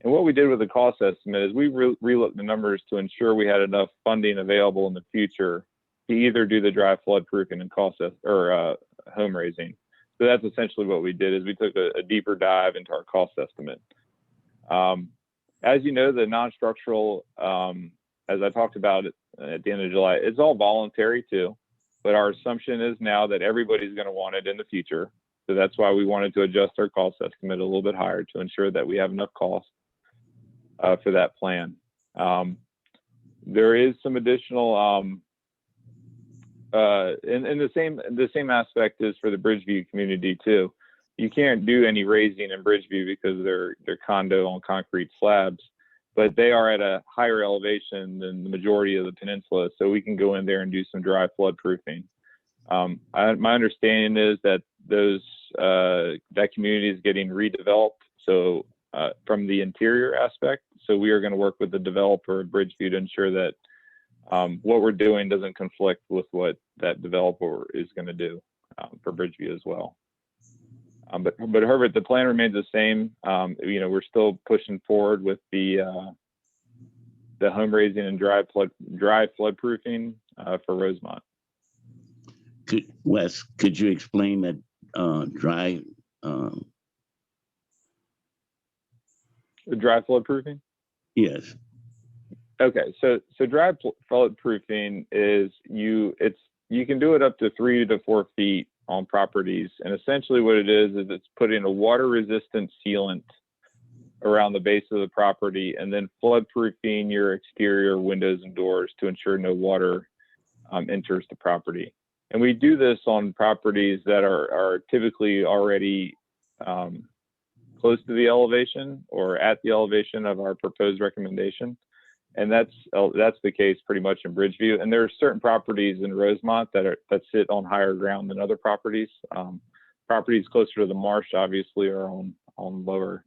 And what we did with the cost estimate is we relooked the numbers to ensure we had enough funding available in the future to either do the dry flood proofing and home raising. So that's essentially what we did is we took a deeper dive into our cost estimate. As you know, the non-structural, as I talked about at the end of July, it's all voluntary too, but our assumption is now that everybody's going to want it in the future. So that's why we wanted to adjust our cost estimate a little bit higher to ensure that we have enough cost for that plan. There is some additional, and the same aspect is for the Bridgeview community too. You can't do any raising in Bridgeview because they're condo on concrete slabs, but they are at a higher elevation than the majority of the peninsula. So we can go in there and do some dry flood proofing. My understanding is that that community is getting redeveloped. So from the interior aspect, so we are going to work with the developer of Bridgeview to ensure that what we're doing doesn't conflict with what that developer is going to do for Bridgeview as well. But Herbert, the plan remains the same. We're still pushing forward with the home raising and dry flood proofing for Rosemont. Wes, could you explain that The dry flood proofing? Yes. Okay, so dry flood proofing is you can do it up to 3 to 4 feet on properties, and essentially what it is it's putting a water resistant sealant around the base of the property, and then flood proofing your exterior windows and doors to ensure no water enters the property. And we do this on properties that are typically already close to the elevation or at the elevation of our proposed recommendation. And that's the case pretty much in Bridgeview. And there are certain properties in Rosemont that sit on higher ground than other properties. Properties closer to the marsh obviously are on lower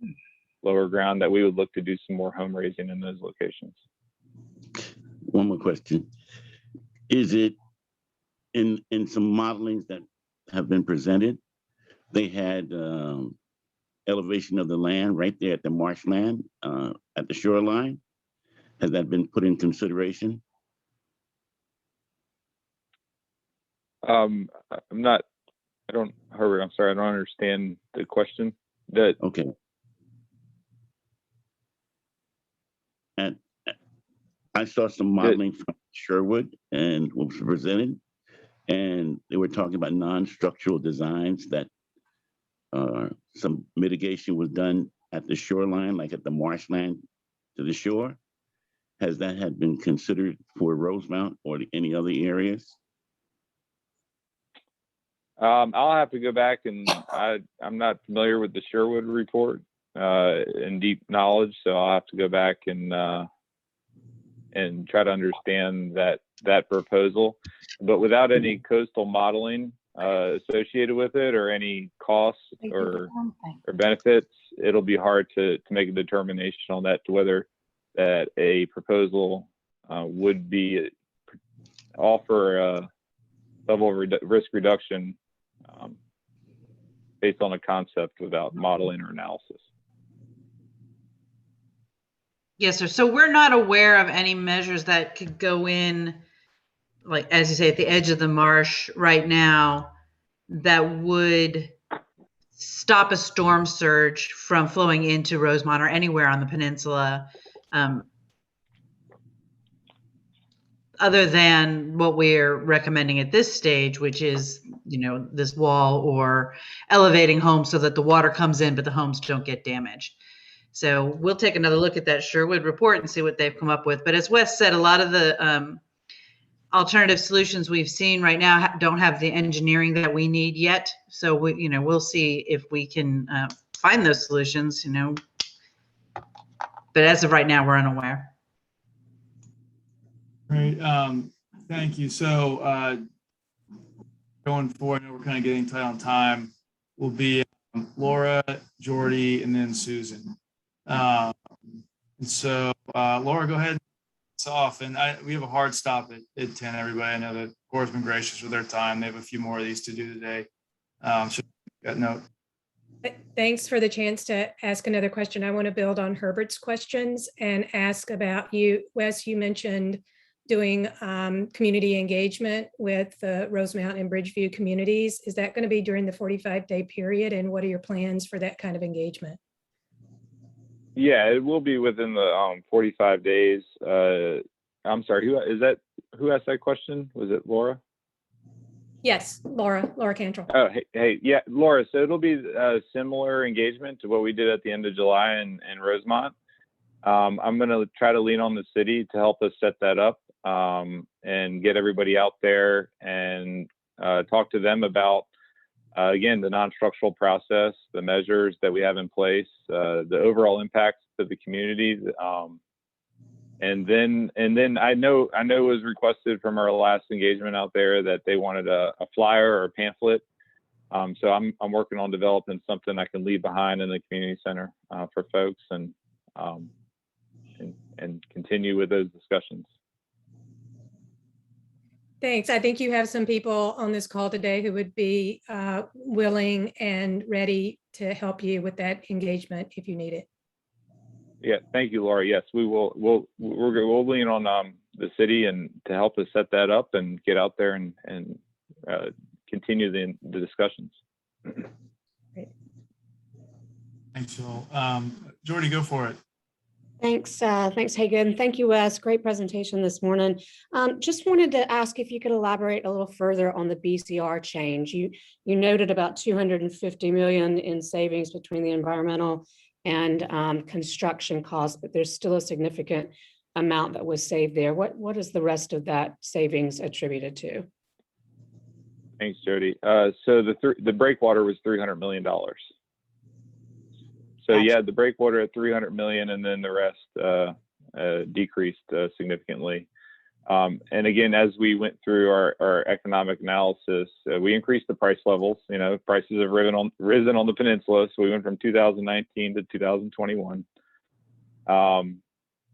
ground that we would look to do some more home raising in those locations. One more question. Is it in some modelings that have been presented, they had elevation of the land right there at the marshland, at the shoreline? Has that been put in consideration? Herbert, I'm sorry, I don't understand the question. Okay. And I saw some modeling from Sherwood and what was presented, and they were talking about non-structural designs that some mitigation was done at the shoreline, like at the marshland to the shore. Has that had been considered for Rosemount or any other areas? I'll have to go back and I'm not familiar with the Sherwood report in deep knowledge, so I'll have to go back and try to understand that proposal. But without any coastal modeling associated with it or any costs or benefits, it'll be hard to make a determination on that, to whether that a proposal would offer a level of risk reduction based on a concept without modeling or analysis. Yes, sir. So we're not aware of any measures that could go in, like, as you say, at the edge of the marsh right now, that would stop a storm surge from flowing into Rosemont or anywhere on the peninsula, other than what we're recommending at this stage, which is, this wall or elevating homes so that the water comes in, but the homes don't get damaged. So we'll take another look at that Sherwood report and see what they've come up with. But as Wes said, a lot of the alternative solutions we've seen right now don't have the engineering that we need yet. So we'll see if we can find those solutions. But as of right now, we're unaware. Great. Thank you. So going forward, I know we're kind of getting tight on time. Will be Laura, Jordy, and then Susan. And so Laura, go ahead. It's off, and we have a hard stop at 10. Everybody, I know that Cora's been gracious with their time. They have a few more of these to do today. So that note. Thanks for the chance to ask another question. I want to build on Herbert's questions and ask about you, Wes. You mentioned doing community engagement with the Rosemount and Bridgeview communities. Is that going to be during the 45-day period? And what are your plans for that kind of engagement? Yeah, it will be within the 45 days. I'm sorry, who asked that question? Was it Laura? Yes, Laura Cantrell. Oh, hey, yeah, Laura. So it'll be a similar engagement to what we did at the end of July in Rosemont. I'm going to try to lean on the city to help us set that up and get everybody out there and talk to them about, again, the non-structural process, the measures that we have in place, the overall impacts to the community. And then I know it was requested from our last engagement out there that they wanted a flyer or a pamphlet. So I'm working on developing something I can leave behind in the community center for folks and continue with those discussions. Thanks. I think you have some people on this call today who would be willing and ready to help you with that engagement if you need it. Yeah, thank you, Laura. Yes, we will. We'll lean on the city and to help us set that up and get out there and continue the discussions. Great. Thanks, Phil. Jordy, go for it. Thanks, Hagan. Thank you, Wes. Great presentation this morning. Just wanted to ask if you could elaborate a little further on the BCR change. You noted about 250 million in savings between the environmental and construction costs, but there's still a significant amount that was saved there. What is the rest of that savings attributed to? Thanks, Jody. So the breakwater was $300 million. So Gotcha. yeah, the breakwater at 300 million, and then the rest decreased significantly. And again, as we went through our economic analysis, we increased the price levels. You know, prices have risen on the peninsula, so we went from 2019 to 2021.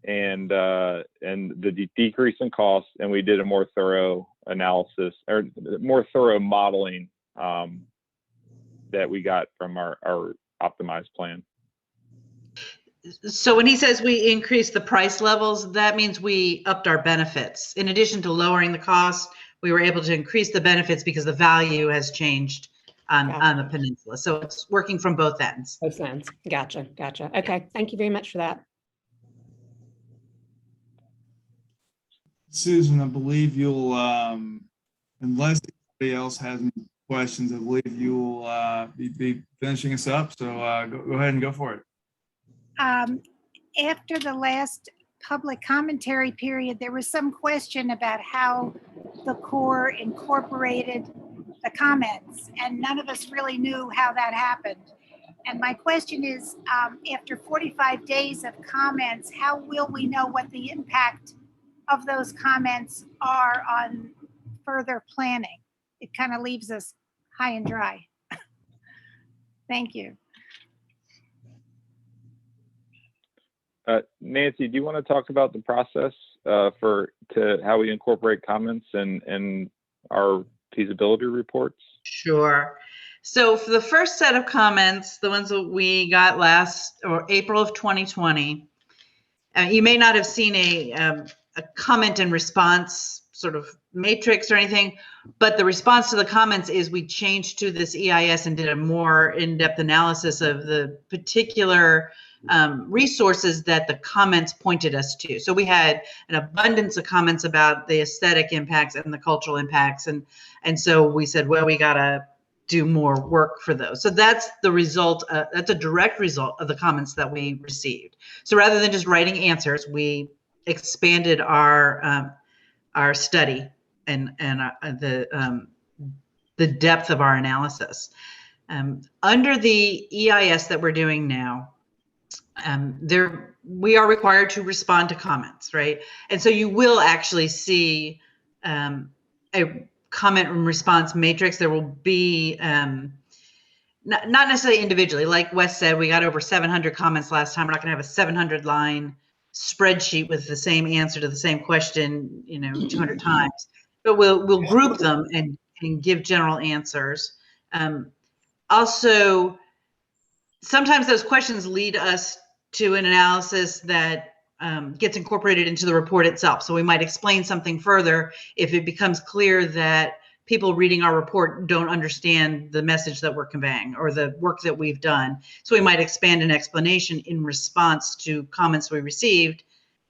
And the decrease in costs, and we did a more thorough analysis or more thorough modeling that we got from our optimized plan. So when he says we increased the price levels, that means we upped our benefits. In addition to lowering the cost, we were able to increase the benefits because the value has changed on the peninsula. So it's working from both ends. Both ends. Gotcha. Okay, thank you very much for that. Susan, I believe you'll, unless anybody else has any questions, I believe you'll be finishing us up. So go ahead and go for it. After the last public commentary period, there was some question about how the Corps incorporated the comments, and none of us really knew how that happened. And my question is, after 45 days of comments, how will we know what the impact of those comments are on further planning? It kind of leaves us high and dry. Thank you. Nancy, do you want to talk about the process to how we incorporate comments in our feasibility reports? Sure. So for the first set of comments, the ones that we got April of 2020, you may not have seen a comment and response sort of matrix or anything, but the response to the comments is we changed to this EIS and did a more in-depth analysis of the particular resources that the comments pointed us to. So we had an abundance of comments about the aesthetic impacts and the cultural impacts. And so we said, well, we got to do more work for those. So that's the result. That's a direct result of the comments that we received. So rather than just writing answers, we expanded our study and the depth of our analysis. Under the EIS that we're doing now, we are required to respond to comments, right? And so you will actually see a comment and response matrix. There will be not necessarily individually, like Wes said, we got over 700 comments last time. We're not going to have a 700 line spreadsheet with the same answer to the same question, 200 times. But we'll group them and give general answers. Also, sometimes those questions lead us to an analysis that gets incorporated into the report itself. So we might explain something further if it becomes clear that people reading our report don't understand the message that we're conveying or the work that we've done. So we might expand an explanation in response to comments we received.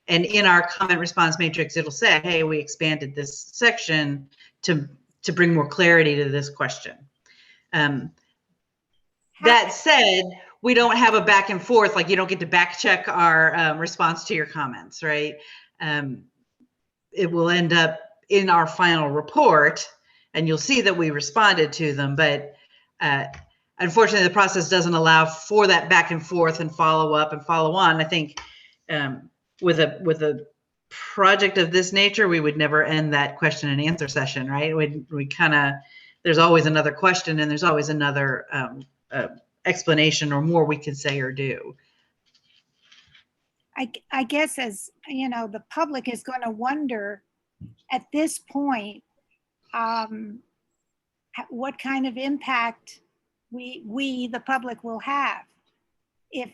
And in our comment response matrix, it'll say, hey, we expanded this section to bring more clarity to this question. That said, we don't have a back and forth, like you don't get to back check our response to your comments, right? It will end up in our final report and you'll see that we responded to them, but unfortunately the process doesn't allow for that back and forth and follow up and follow on. I think with a project of this nature, we would never end that question and answer session, right? We kind of, there's always another question and there's always another explanation or more we could say or do. I guess, as you know, the public is going to wonder at this point what kind of impact we the public will have if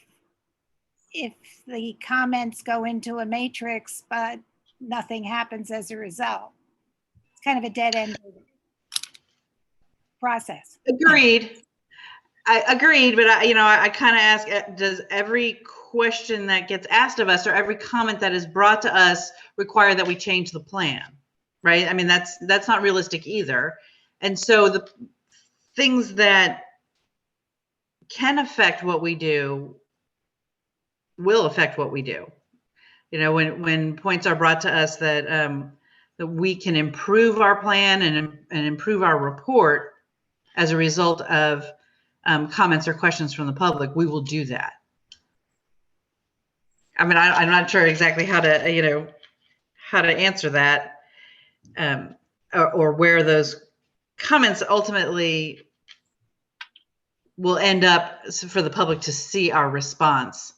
the comments go into a matrix but nothing happens as a result. It's kind of a dead-end process. Agreed. I agreed, but I kind of ask, does every question that gets asked of us or every comment that is brought to us require that we change the plan? Right? I mean, that's not realistic either. And so the things that can affect what we do will affect what we do. You know, when points are brought to us that that we can improve our plan and improve our report as a result of comments or questions from the public, we will do that. I mean, I'm not sure exactly how to, how to answer that, or where those comments ultimately will end up for the public to see our response.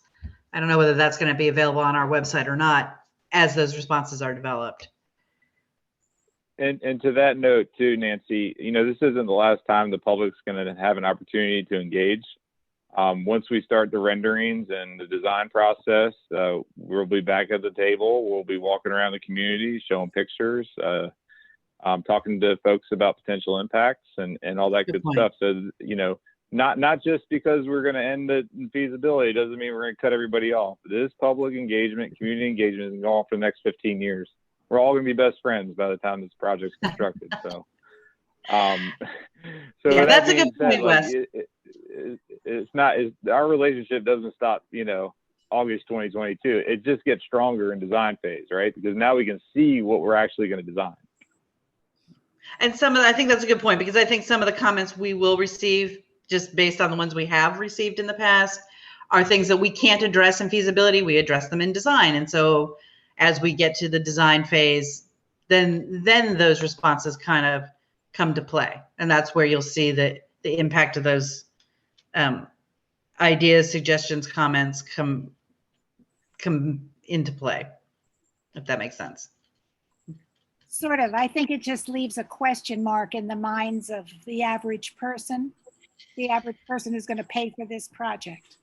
I don't know whether that's going to be available on our website or not as those responses are developed. And to that note too, Nancy, this isn't the last time the public's going to have an opportunity to engage. Once we start the renderings and the design process, we'll be back at the table. We'll be walking around the community, showing pictures, talking to folks about potential impacts and all that good stuff. So, not just because we're going to end the feasibility doesn't mean we're going to cut everybody off. This public engagement, community engagement is going to go on for the next 15 years. We're all going to be best friends by the time this project's constructed. So, Yeah, that's a good point, Wes. Our relationship doesn't stop, August 2022. It just gets stronger in design phase, right? Because now we can see what we're actually going to design. And I think that's a good point, because I think some of the comments we will receive, just based on the ones we have received in the past, are things that we can't address in feasibility. We address them in design. And so as we get to the design phase, then those responses kind of come to play. And that's where you'll see the impact of those ideas, suggestions, comments come into play, if that makes sense. Sort of. I think it just leaves a question mark in the minds of the average person who's going to pay for this project.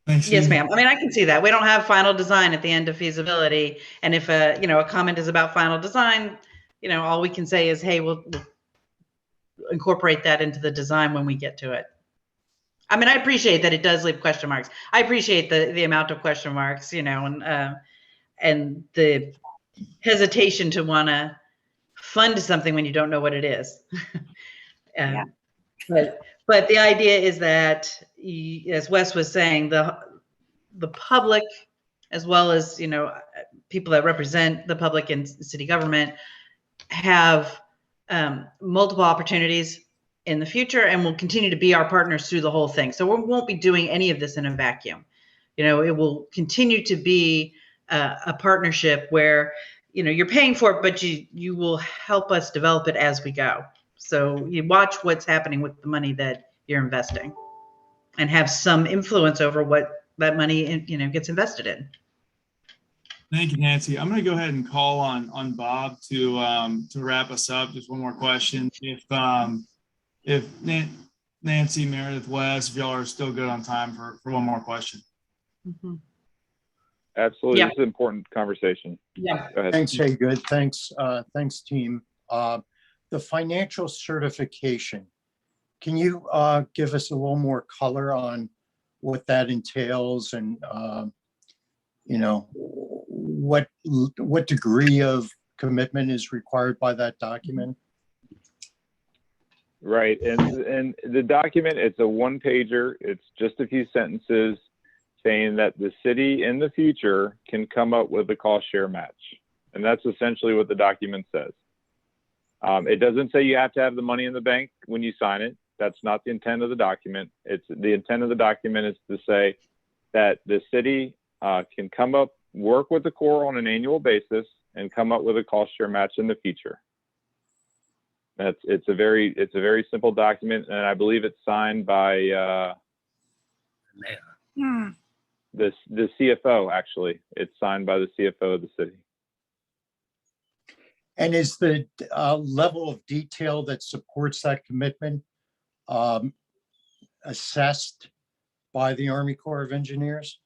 Thanks, Yes, Steve. ma'am. I mean, I can see that. We don't have final design at the end of feasibility. And if a comment is about final design, all we can say is, hey, we'll incorporate that into the design when we get to it. I mean, I appreciate that it does leave question marks. I appreciate the amount of question marks, and the hesitation to want to fund something when you don't know what it is. Yeah. But the idea is that, as Wes was saying, the public, as well as people that represent the public in city government, have multiple opportunities in the future and will continue to be our partners through the whole thing. So we won't be doing any of this in a vacuum. It will continue to be a partnership where you're paying for it, but you will help us develop it as we go. So you watch what's happening with the money that you're investing and have some influence over what that money gets invested in. Thank you, Nancy. I'm going to go ahead and call on Bob to wrap us up. Just one more question. If Nancy, Meredith, Wes, if y'all are still good on time for one more question. Mm-hmm. Absolutely. Yeah. This is an important conversation. Yeah. Go ahead. Thanks, Haygood. Thanks, team. The financial certification, can you give us a little more color on what that entails and, what degree of commitment is required by that document? Right. And the document, it's a one-pager. It's just a few sentences saying that the city in the future can come up with a cost share match. And that's essentially what the document says. It doesn't say you have to have the money in the bank when you sign it. That's not the intent of the document. The intent of the document is to say that the city can work with the Corps on an annual basis and come up with a cost share match in the future. It's a very simple document, and I believe it's signed by the CFO. Actually, it's signed by the CFO of the city. And is the level of detail that supports that commitment assessed by the Army Corps of Engineers?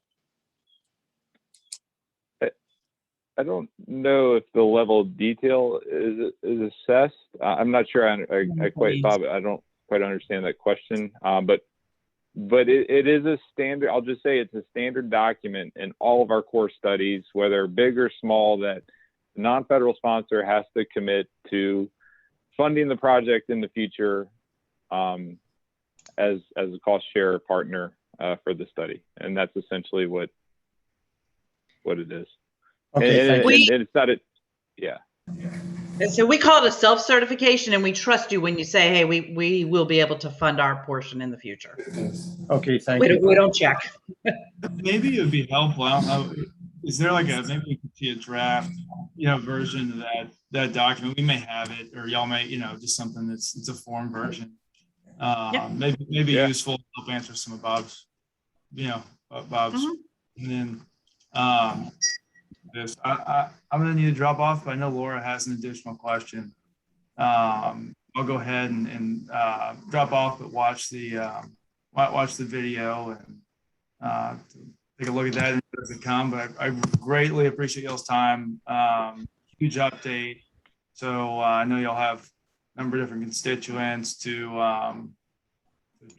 I don't know if the level of detail is assessed. I'm not sure. I quite, Bob, I don't quite understand that question. But it is a standard. I'll just say it's a standard document in all of our core studies, whether big or small, that the non-federal sponsor has to commit to funding the project in the future as a cost share partner for the study, and that's essentially what it is. Okay, and, thank and, you. and it's not it. Yeah. And so we call it a self-certification, and we trust you when you say, hey, we will be able to fund our portion in the future. Okay, thank We you. don't check. Maybe it would be helpful. I don't know. Is there like maybe we could see a draft, version of that document? We may have it, or y'all may, just something it's a form version. Maybe Yeah. useful to help answer some of Bob's, Bob's. And then I'm gonna need to drop off, but I know Laura has an additional question. I'll go ahead and drop off, but watch the video and take a look at that as it comes. But I greatly appreciate y'all's time. Huge update. So I know y'all have a number of different constituents to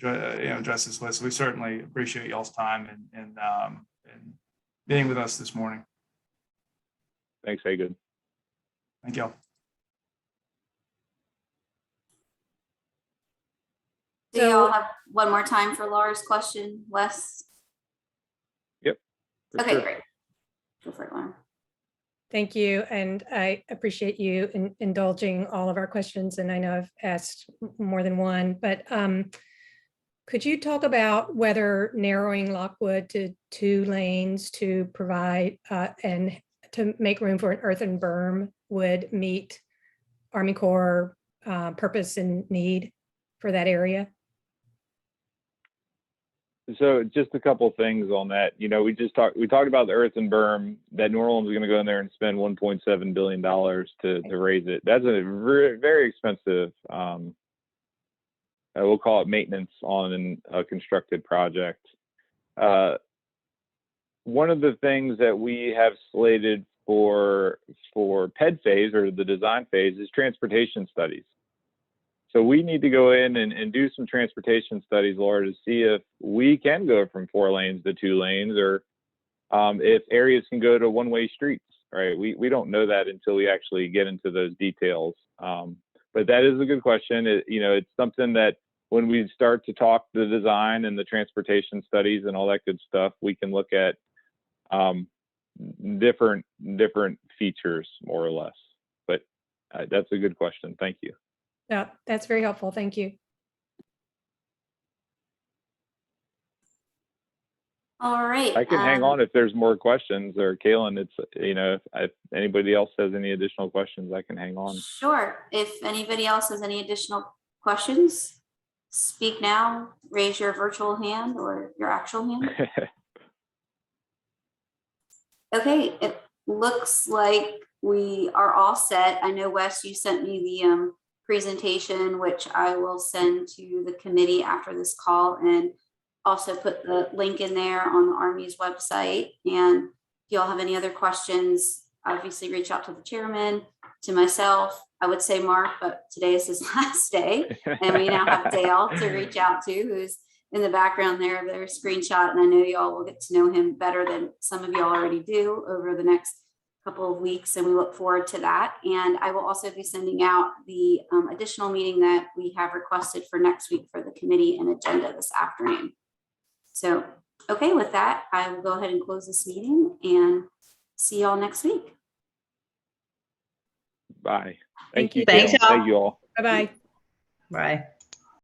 address this with. So we certainly appreciate y'all's time and being with us this morning. Thanks, Hagen. Thank y'all. Do y'all have one more time for Laura's question, Wes? Yep. Okay, Sure. great. Go for it, Laura. Thank you. And I appreciate you indulging all of our questions. And I know I've asked more than one, but could you talk about whether narrowing Lockwood to 2 lanes to provide and to make room for an earthen berm would meet Army Corps purpose and need for that area? So just a couple of things on that. We talked about the earthen berm that New Orleans is going to go in there and spend $1.7 billion to raise it. That's a very, very expensive, we'll call it maintenance on a constructed project. One of the things that we have slated for PED phase, or the design phase, is transportation studies. So we need to go in and do some transportation studies, Laura, to see if we can go from 4 lanes to 2 lanes, or if areas can go to one-way streets, right? We don't know that until we actually get into those details. But that is a good question. It's something that when we start to talk the design and the transportation studies and all that good stuff, we can look at different features, more or less. But that's a good question. Thank you. Yeah, that's very helpful. Thank you. All right. I can hang on if there's more questions, or Kaylin, if anybody else has any additional questions, I can hang on. Sure. If anybody else has any additional questions, speak now, raise your virtual hand or your actual hand. Okay, it looks like we are all set. I know, Wes, you sent me the presentation, which I will send to the committee after this call, and also put the link in there on the Army's website. And if y'all have any other questions, obviously reach out to the chairman, to myself. I would say Mark, but today is his last day. And we now have Dale to reach out to, who's in the background there, their screenshot. And I know y'all will get to know him better than some of y'all already do over the next couple of weeks, and we look forward to that. And I will also be sending out the additional meeting that we have requested for next week for the committee and agenda this afternoon. So, okay, with that, I will go ahead and close this meeting and see y'all next week. Bye. Thank you. Thanks, Thank you all. Bye-bye. Bye.